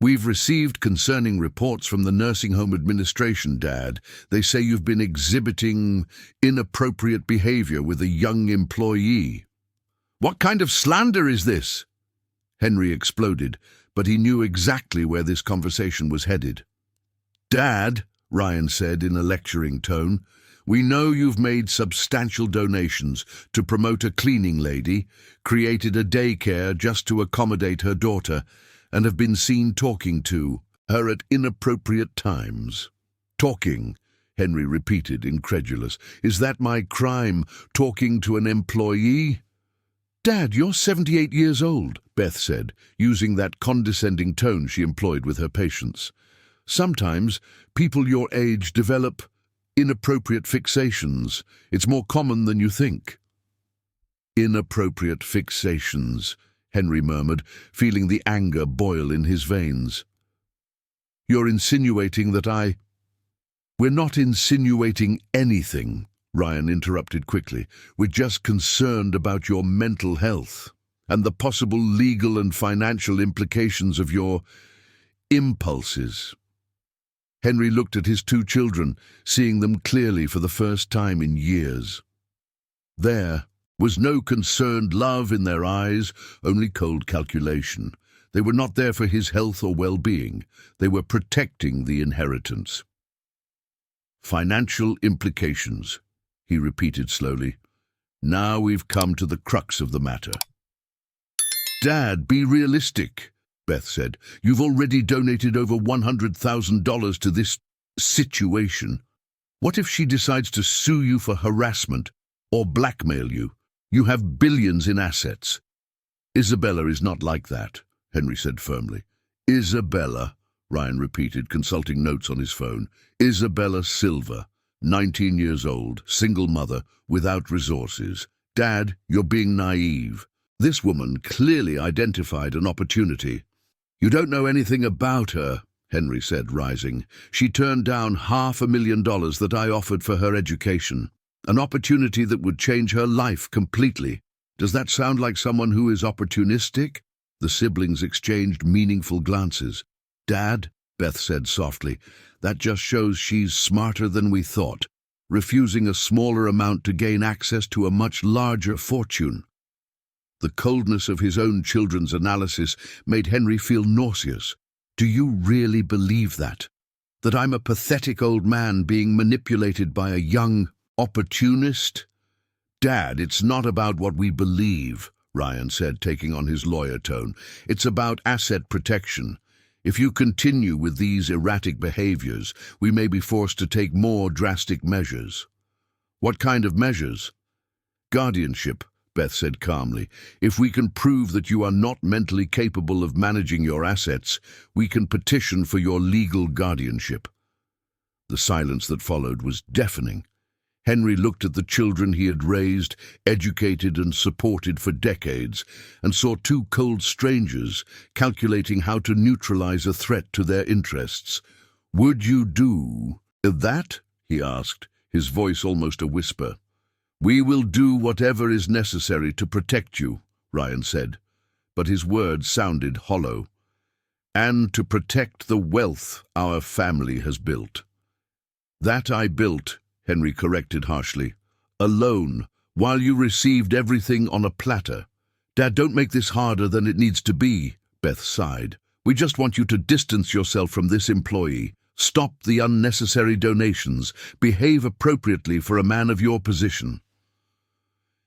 "We've received concerning reports from the nursing home administration, Dad. They say you've been exhibiting inappropriate behavior with a young employee." "What kind of slander is this?" Henry exploded, but he knew exactly where this conversation was headed. "Dad," Ryan said in a lecturing tone, "we know you've made substantial donations to promote a cleaning lady, created a daycare just to accommodate her daughter, and have been seen talking to her at inappropriate times." "Talking," Henry repeated, incredulous. "Is that my crime, talking to an employee?" "Dad, you're 78 years old," Beth said, using that condescending tone she employed with her patients. "Sometimes people your age develop inappropriate fixations. It's more common than you think." "Inappropriate fixations," Henry murmured, feeling the anger boil in his veins. "You're insinuating that I—" "We're not insinuating anything," Ryan interrupted quickly. "We're just concerned about your mental health and the possible legal and financial implications of your impulses." Henry looked at his two children, seeing them clearly for the first time in years. There was no concerned love in their eyes, only cold calculation. They were not there for his health or well-being. They were protecting the inheritance. "Financial implications," he repeated slowly. "Now we've come to the crux of the matter." "Dad, be realistic," Beth said. "You've already donated over $100,000 to this situation. What if she decides to sue you for harassment or blackmail you? You have billions in assets." "Isabella is not like that," Henry said firmly. "Isabella," Ryan repeated, consulting notes on his phone. "Isabella Silva, 19 years old, single mother, without resources. Dad, you're being naive. This woman clearly identified an opportunity." "You don't know anything about her," Henry said, rising. "She turned down $500,000 that I offered for her education. An opportunity that would change her life completely. Does that sound like someone who is opportunistic?" The siblings exchanged meaningful glances. "Dad," Beth said softly, "that just shows she's smarter than we thought, refusing a smaller amount to gain access to a much larger fortune." The coldness of his own children's analysis made Henry feel nauseous. "Do you really believe that? That I'm a pathetic old man being manipulated by a young opportunist?" "Dad, it's not about what we believe," Ryan said, taking on his lawyer tone. "It's about asset protection. If you continue with these erratic behaviors, we may be forced to take more drastic measures." "What kind of measures?" "Guardianship," Beth said calmly. "If we can prove that you are not mentally capable of managing your assets, we can petition for your legal guardianship." The silence that followed was deafening. Henry looked at the children he had raised, educated and supported for decades, and saw two cold strangers calculating how to neutralize a threat to their interests. "Would you do that?" he asked, his voice almost a whisper. "We will do whatever is necessary to protect you," Ryan said, but his words sounded hollow. "And to protect the wealth our family has built." "That I built," Henry corrected harshly, "alone, while you received everything on a platter." "Dad, don't make this harder than it needs to be," Beth sighed. "We just want you to distance yourself from this employee. Stop the unnecessary donations. Behave appropriately for a man of your position."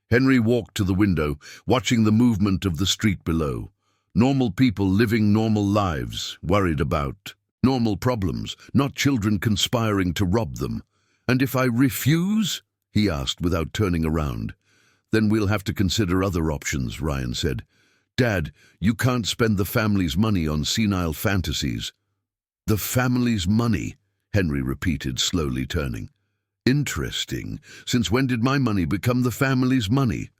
Henry walked to the window, watching the movement of the street below. Normal people living normal lives, worried about normal problems, not children conspiring to rob them. "And if I refuse?" he asked without turning around. "Then we'll have to consider other options," Ryan said. "Dad, you can't spend the family's money on senile fantasies." "The family's money," Henry repeated, slowly turning. "Interesting. Since when did my money become the family's money?"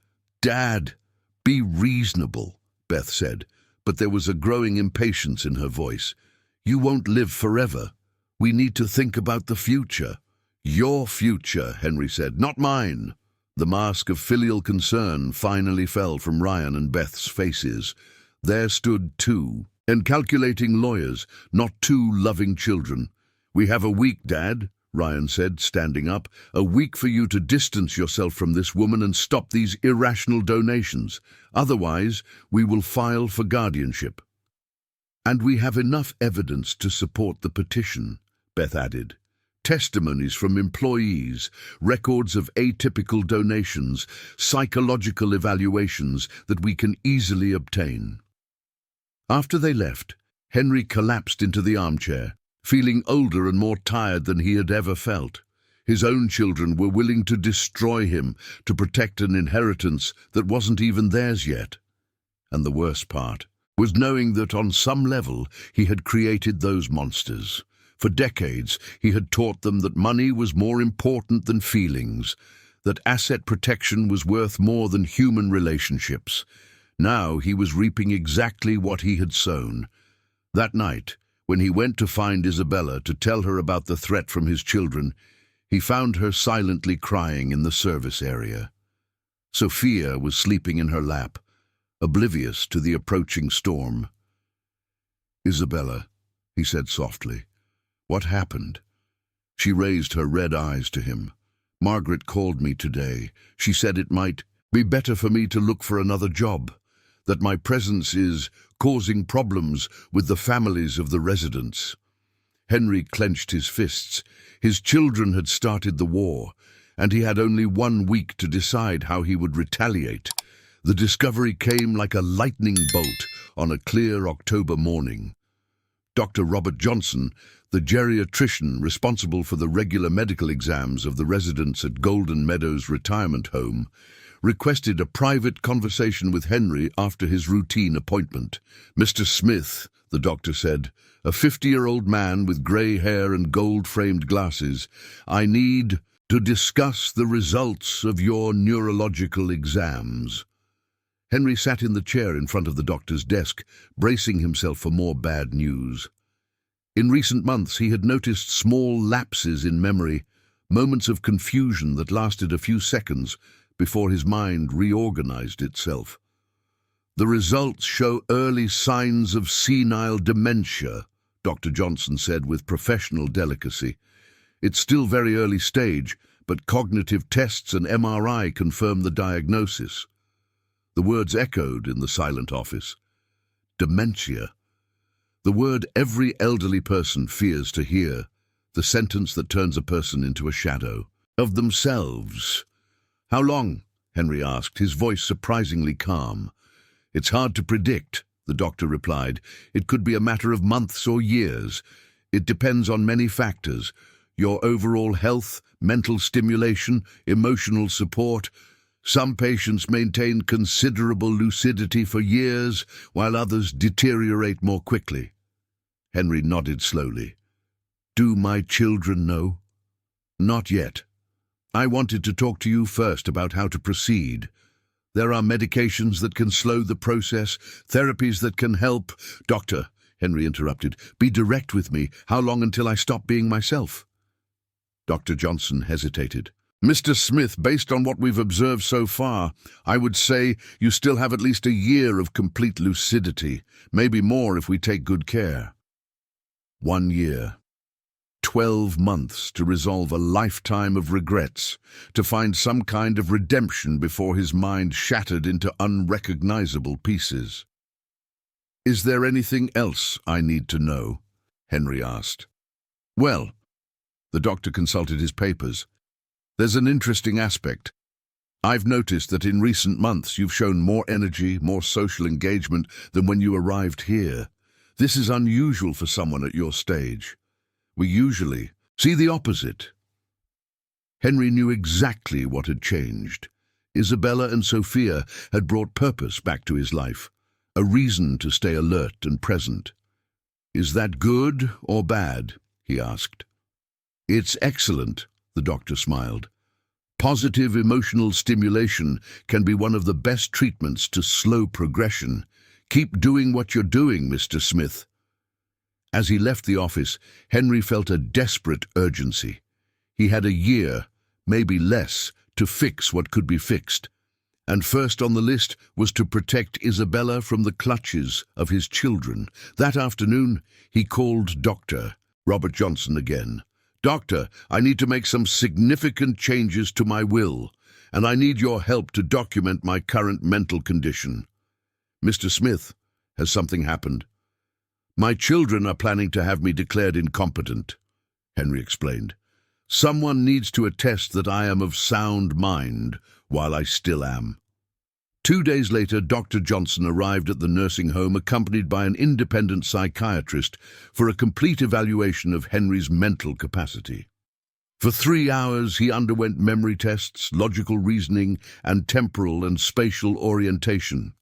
"Dad, be reasonable," Beth said, but there was a growing impatience in her voice. "You won't live forever. We need to think about the future." "Your future," Henry said, "not mine." The mask of filial concern finally fell from Ryan and Beth's faces. There stood two calculating lawyers, not two loving children. "We have a week, Dad," Ryan said, standing up. "A week for you to distance yourself from this woman and stop these irrational donations. Otherwise, we will file for guardianship." "And we have enough evidence to support the petition," Beth added. "Testimonies from employees, records of atypical donations, psychological evaluations that we can easily obtain." After they left, Henry collapsed into the armchair, feeling older and more tired than he had ever felt. His own children were willing to destroy him to protect an inheritance that wasn't even theirs yet. And the worst part was knowing that on some level he had created those monsters. For decades, he had taught them that money was more important than feelings, that asset protection was worth more than human relationships. Now he was reaping exactly what he had sown. That night, when he went to find Isabella to tell her about the threat from his children, he found her silently crying in the service area. Sophia was sleeping in her lap, oblivious to the approaching storm. "Isabella," he said softly, "what happened?" She raised her red eyes to him. "Margaret called me today. She said it might be better for me to look for another job, that my presence is causing problems with the families of the residents." Henry clenched his fists. His children had started the war, and he had only 1 week to decide how he would retaliate. The discovery came like a lightning bolt on a clear October morning. Dr. Robert Johnson, the geriatrician responsible for the regular medical exams of the residents at Golden Meadows Retirement Home, requested a private conversation with Henry after his routine appointment. "Mr. Smith," the doctor said, a 50-year-old man with grey hair and gold-framed glasses, "I need to discuss the results of your neurological exams." Henry sat in the chair in front of the doctor's desk, bracing himself for more bad news. In recent months, he had noticed small lapses in memory, moments of confusion that lasted a few seconds before his mind reorganized itself. "The results show early signs of senile dementia," Dr. Johnson said with professional delicacy. "It's still very early stage, but cognitive tests and MRI confirm the diagnosis." The words echoed in the silent office. Dementia. The word every elderly person fears to hear, the sentence that turns a person into a shadow of themselves. "How long?" Henry asked, his voice surprisingly calm. "It's hard to predict," the doctor replied. "It could be a matter of months or years. It depends on many factors: your overall health, mental stimulation, emotional support. Some patients maintain considerable lucidity for years, while others deteriorate more quickly." Henry nodded slowly. "Do my children know?" "Not yet. I wanted to talk to you first about how to proceed. There are medications that can slow the process, therapies that can help." "Doctor," Henry interrupted, "be direct with me. How long until I stop being myself?" Dr. Johnson hesitated. "Mr. Smith, based on what we've observed so far, I would say you still have at least a year of complete lucidity, maybe more if we take good care." 1 year. 12 months to resolve a lifetime of regrets, to find some kind of redemption before his mind shattered into unrecognizable pieces. "Is there anything else I need to know?" Henry asked. "Well," the doctor consulted his papers, "there's an interesting aspect. I've noticed that in recent months you've shown more energy, more social engagement than when you arrived here. This is unusual for someone at your stage. We usually see the opposite." Henry knew exactly what had changed. Isabella and Sophia had brought purpose back to his life, a reason to stay alert and present. "Is that good or bad?" he asked. "It's excellent," the doctor smiled. "Positive emotional stimulation can be one of the best treatments to slow progression. Keep doing what you're doing, Mr. Smith." As he left the office, Henry felt a desperate urgency. He had a year, maybe less, to fix what could be fixed. And first on the list was to protect Isabella from the clutches of his children. That afternoon, he called Dr. Robert Johnson again. "Doctor, I need to make some significant changes to my will, and I need your help to document my current mental condition." "Mr. Smith, has something happened?" "My children are planning to have me declared incompetent," Henry explained. "Someone needs to attest that I am of sound mind, while I still am." 2 days later, Dr. Johnson arrived at the nursing home accompanied by an independent psychiatrist for a complete evaluation of Henry's mental capacity. For 3 hours, he underwent memory tests, logical reasoning, and temporal and spatial orientation.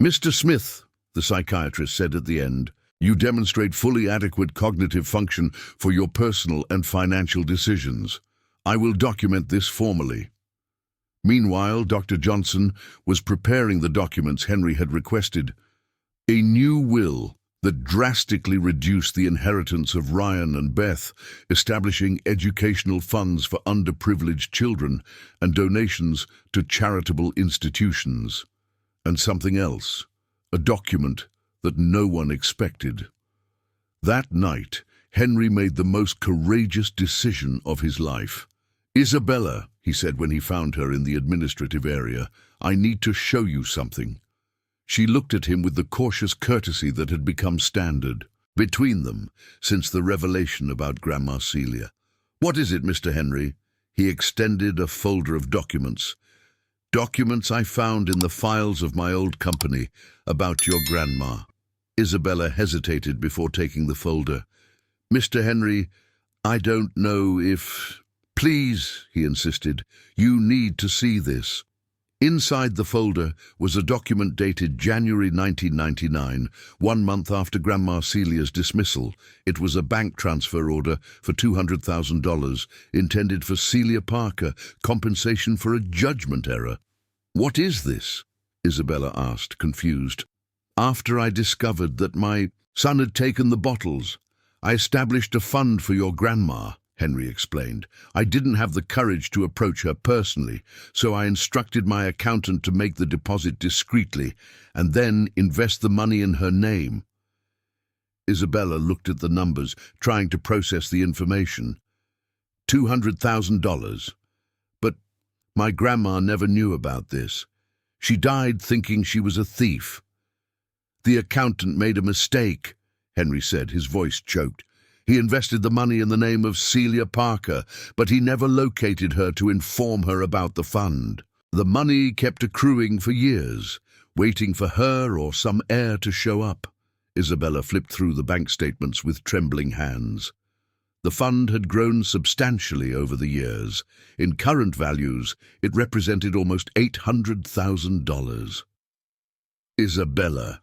"Mr. Smith," the psychiatrist said at the end, "you demonstrate fully adequate cognitive function for your personal and financial decisions. I will document this formally." Meanwhile, Dr. Johnson was preparing the documents Henry had requested. A new will that drastically reduced the inheritance of Ryan and Beth, establishing educational funds for underprivileged children and donations to charitable institutions. And something else, a document that no one expected. That night, Henry made the most courageous decision of his life. "Isabella," he said when he found her in the administrative area, "I need to show you something." She looked at him with the cautious courtesy that had become standard between them since the revelation about Grandma Celia. "What is it, Mr. Henry?" He extended a folder of documents. "Documents I found in the files of my old company about your grandma." Isabella hesitated before taking the folder. "Mr. Henry, I don't know if—" "Please," he insisted, "you need to see this." Inside the folder was a document dated January 1999, 1 month after Grandma Celia's dismissal. It was a bank transfer order for $200,000 intended for Celia Parker, compensation for a judgment error. "What is this?" Isabella asked, confused. "After I discovered that my son had taken the bottles, I established a fund for your grandma," Henry explained. "I didn't have the courage to approach her personally, so I instructed my accountant to make the deposit discreetly and then invest the money in her name." Isabella looked at the numbers, trying to process the information. $200,000. But my grandma never knew about this. She died thinking she was a thief. "The accountant made a mistake," Henry said, his voice choked. "He invested the money in the name of Celia Parker, but he never located her to inform her about the fund. The money kept accruing for years, waiting for her or some heir to show up." Isabella flipped through the bank statements with trembling hands. The fund had grown substantially over the years. In current values, it represented almost $800,000. "Isabella,"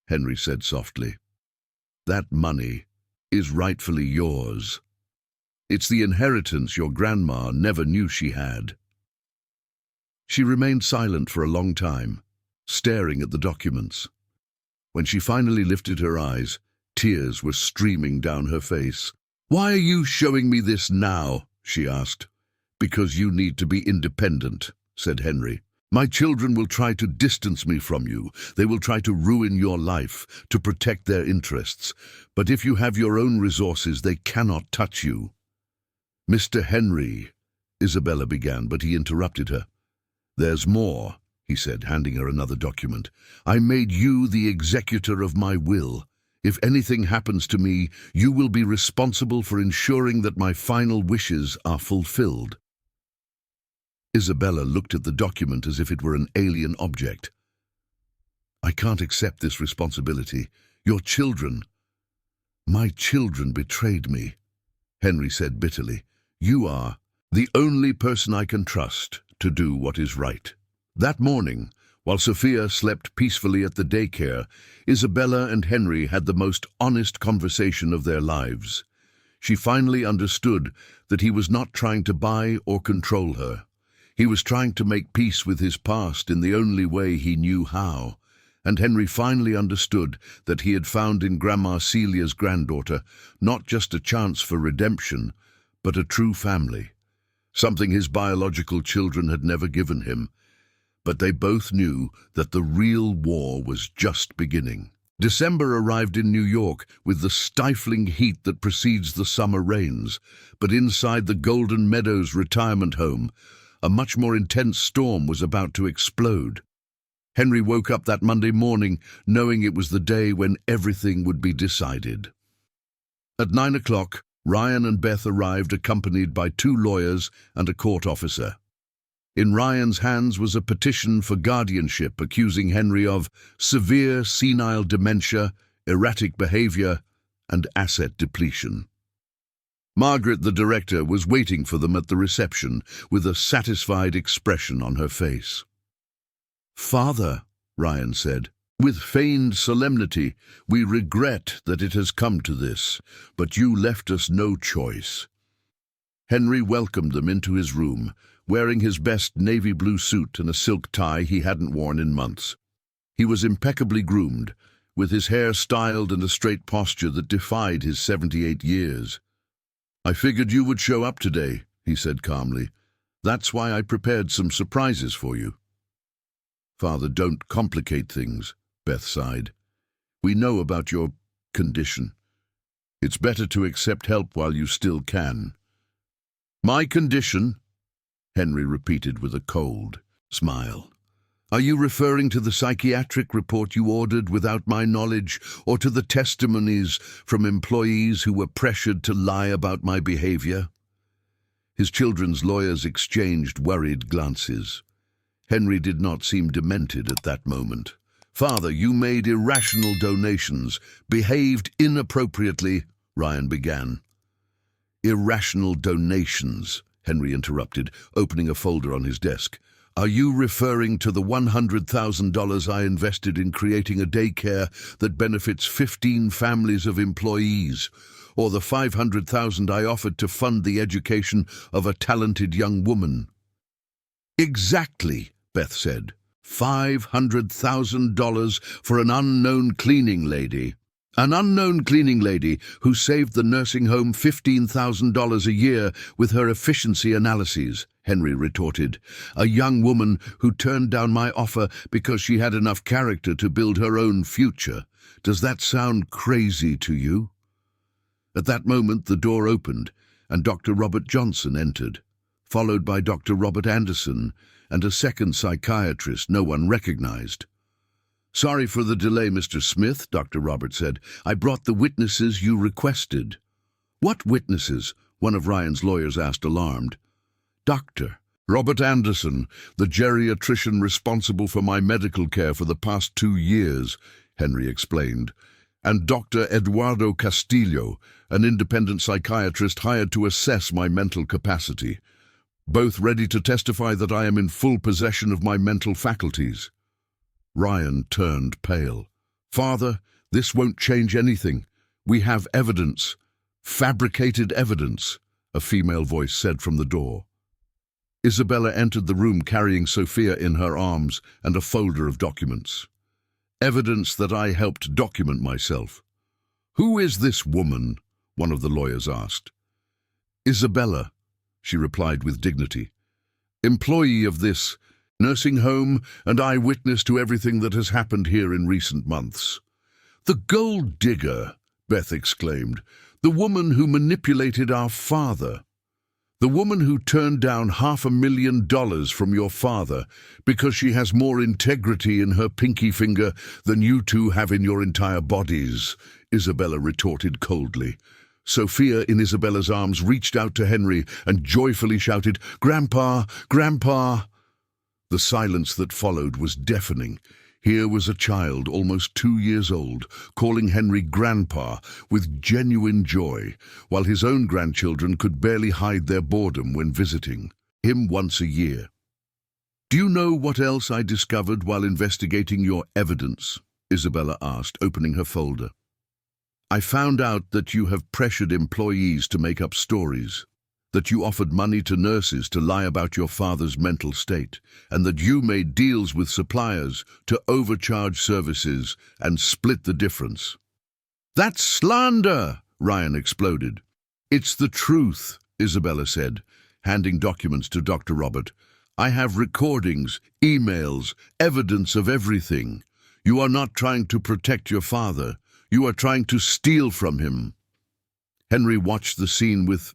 Henry said softly, "that money is rightfully yours. It's the inheritance your grandma never knew she had." She remained silent for a long time, staring at the documents. When she finally lifted her eyes, tears were streaming down her face. "Why are you showing me this now?" she asked. "Because you need to be independent," said Henry. "My children will try to distance me from you. They will try to ruin your life, to protect their interests. But if you have your own resources, they cannot touch you." "Mr. Henry," Isabella began, but he interrupted her. "There's more," he said, handing her another document. "I made you the executor of my will. If anything happens to me, you will be responsible for ensuring that my final wishes are fulfilled." Isabella looked at the document as if it were an alien object. "I can't accept this responsibility. Your children—" "My children betrayed me," Henry said bitterly. "You are the only person I can trust to do what is right." That morning, while Sophia slept peacefully at the daycare, Isabella and Henry had the most honest conversation of their lives. She finally understood that he was not trying to buy or control her. He was trying to make peace with his past in the only way he knew how, and Henry finally understood that he had found in Grandma Celia's granddaughter not just a chance for redemption, but a true family, something his biological children had never given him. But they both knew that the real war was just beginning. December arrived in New York with the stifling heat that precedes the summer rains, but inside the Golden Meadows retirement home, a much more intense storm was about to explode. Henry woke up that Monday morning knowing it was the day when everything would be decided. At 9 o'clock, Ryan and Beth arrived accompanied by 2 lawyers and a court officer. In Ryan's hands was a petition for guardianship accusing Henry of severe senile dementia, erratic behavior, and asset depletion. Margaret, the director, was waiting for them at the reception with a satisfied expression on her face. "Father," Ryan said, "with feigned solemnity, we regret that it has come to this, but you left us no choice." Henry welcomed them into his room, wearing his best navy blue suit and a silk tie he hadn't worn in months. He was impeccably groomed, with his hair styled and a straight posture that defied his 78 years. "I figured you would show up today," he said calmly. "That's why I prepared some surprises for you." "Father, don't complicate things," Beth sighed. "We know about your condition. It's better to accept help while you still can." "My condition?" Henry repeated with a cold smile. "Are you referring to the psychiatric report you ordered without my knowledge, or to the testimonies from employees who were pressured to lie about my behavior?" His children's lawyers exchanged worried glances. Henry did not seem demented at that moment. "Father, you made irrational donations, behaved inappropriately," Ryan began. "Irrational donations," Henry interrupted, opening a folder on his desk. "Are you referring to the $100,000 I invested in creating a daycare that benefits 15 families of employees, or the $500,000 I offered to fund the education of a talented young woman?" "Exactly," Beth said. $500,000 for an unknown cleaning lady. An unknown cleaning lady who saved the nursing home $15,000 a year with her efficiency analyses," Henry retorted. "A young woman who turned down my offer because she had enough character to build her own future. Does that sound crazy to you?" At that moment the door opened and Dr. Robert Johnson entered, followed by Dr. Robert Anderson and a second psychiatrist no one recognized. "Sorry for the delay, Mr. Smith," Dr. Robert said. "I brought the witnesses you requested." "What witnesses?" one of Ryan's lawyers asked, alarmed. "Dr. Robert Anderson, the geriatrician responsible for my medical care for the past 2 years," Henry explained, "and Dr. Eduardo Castillo, an independent psychiatrist hired to assess my mental capacity. Both ready to testify that I am in full possession of my mental faculties." Ryan turned pale. "Father, this won't change anything. We have evidence. Fabricated evidence," a female voice said from the door. Isabella entered the room carrying Sophia in her arms and a folder of documents. "Evidence that I helped document myself." "Who is this woman?" one of the lawyers asked. "Isabella," she replied with dignity. "Employee of this nursing home and eyewitness to everything that has happened here in recent months." "The gold digger," Beth exclaimed. "The woman who manipulated our father. The woman who turned down $500,000 from your father because she has more integrity in her pinky finger than you two have in your entire bodies," Isabella retorted coldly. Sophia, in Isabella's arms, reached out to Henry and joyfully shouted, "Grandpa! Grandpa!" The silence that followed was deafening. Here was a child, almost 2 years old, calling Henry Grandpa with genuine joy, while his own grandchildren could barely hide their boredom when visiting him once a year. "Do you know what else I discovered while investigating your evidence?" Isabella asked, opening her folder. "I found out that you have pressured employees to make up stories, that you offered money to nurses to lie about your father's mental state, and that you made deals with suppliers to overcharge services and split the difference." "That's slander!" Ryan exploded. "It's the truth," Isabella said, handing documents to Dr. Robert. "I have recordings, emails, evidence of everything. You are not trying to protect your father. You are trying to steal from him." Henry watched the scene with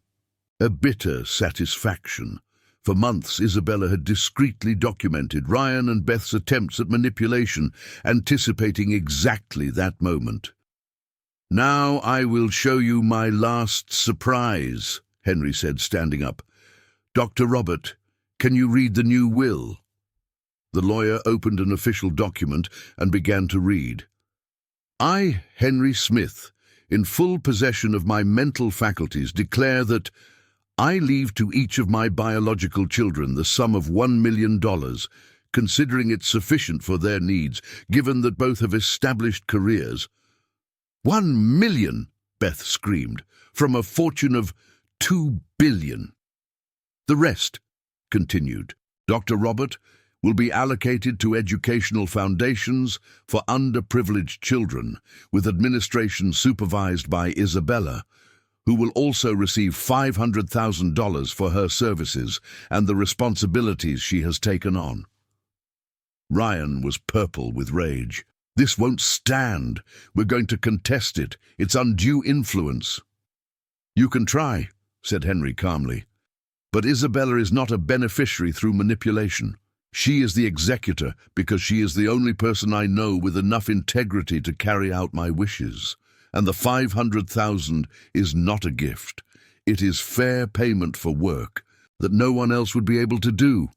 a bitter satisfaction. For months, Isabella had discreetly documented Ryan and Beth's attempts at manipulation, anticipating exactly that moment. "Now I will show you my last surprise," Henry said, standing up. "Dr. Robert, can you read the new will?" The lawyer opened an official document and began to read. "I, Henry Smith, in full possession of my mental faculties, declare that I leave to each of my biological children the sum of $1 million, considering it sufficient for their needs, given that both have established careers." "1 million!" Beth screamed, "from a fortune of $2 billion. The rest continued. Dr. Robert will be allocated to educational foundations for underprivileged children, with administration supervised by Isabella, who will also receive $500,000 for her services and the responsibilities she has taken on. Ryan was purple with rage. This won't stand. We're going to contest it. It's undue influence. You can try, said Henry calmly. But Isabella is not a beneficiary through manipulation. She is the executor because she is the only person I know with enough integrity to carry out my wishes. And the $500,000 is not a gift. It is fair payment for work that no one else would be able to do.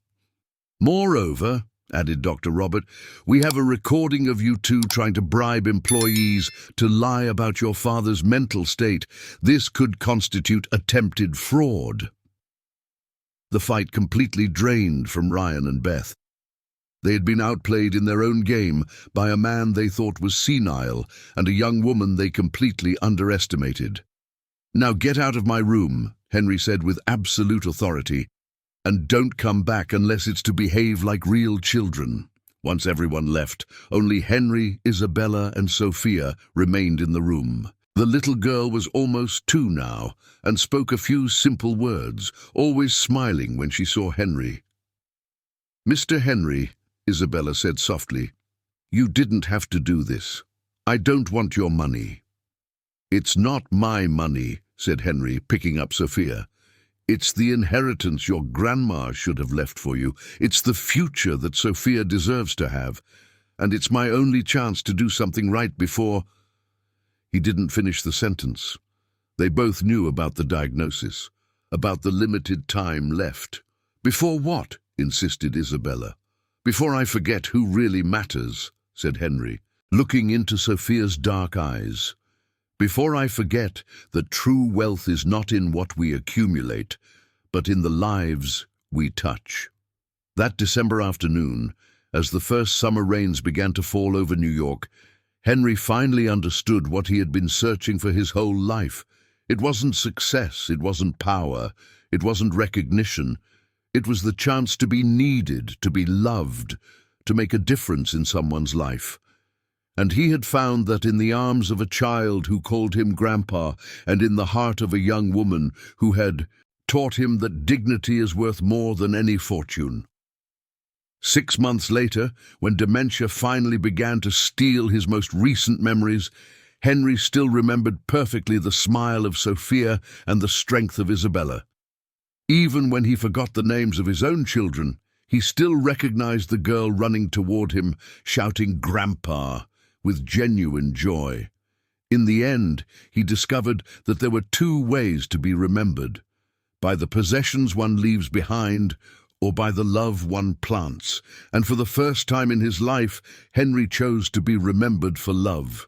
Moreover, added Dr. Robert, we have a recording of you two trying to bribe employees to lie about your father's mental state. This could constitute attempted fraud. The fight completely drained from Ryan and Beth. They had been outplayed in their own game by a man they thought was senile and a young woman they completely underestimated. Now get out of my room, Henry said with absolute authority, and don't come back unless it's to behave like real children. Once everyone left, only Henry, Isabella, and Sophia remained in the room. The little girl was almost 2 now and spoke a few simple words, always smiling when she saw Henry. Mr. Henry, Isabella said softly, you didn't have to do this. I don't want your money. It's not my money, said Henry, picking up Sophia. It's the inheritance your grandma should have left for you. It's the future that Sophia deserves to have. And it's my only chance to do something right before... He didn't finish the sentence. They both knew about the diagnosis, about the limited time left. Before what? Insisted Isabella. Before I forget who really matters, said Henry, looking into Sophia's dark eyes. Before I forget that true wealth is not in what we accumulate, but in the lives we touch. That December afternoon, as the first summer rains began to fall over New York, Henry finally understood what he had been searching for his whole life. It wasn't success, it wasn't power, it wasn't recognition. It was the chance to be needed, to be loved, to make a difference in someone's life. And he had found that in the arms of a child who called him Grandpa, and in the heart of a young woman who had taught him that dignity is worth more than any fortune. 6 months later, when dementia finally began to steal his most recent memories, Henry still remembered perfectly the smile of Sophia and the strength of Isabella. Even when he forgot the names of his own children, he still recognized the girl running toward him, shouting "Grandpa," with genuine joy. In the end, he discovered that there were 2 ways to be remembered: by the possessions one leaves behind, or by the love one plants. And for the first time in his life, Henry chose to be remembered for love.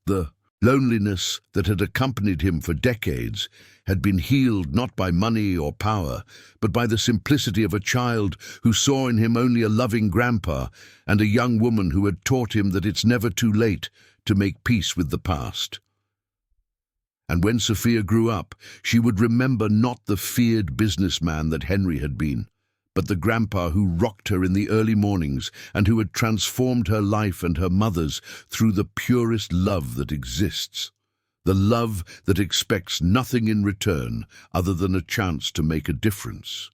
The loneliness that had accompanied him for decades had been healed not by money or power, but by the simplicity of a child who saw in him only a loving grandpa, and a young woman who had taught him that it's never too late to make peace with the past. And when Sophia grew up, she would remember not the feared businessman that Henry had been, but the grandpa who rocked her in the early mornings and who had transformed her life and her mother's through the purest love that exists. The love that expects nothing in return other than a chance to make a difference.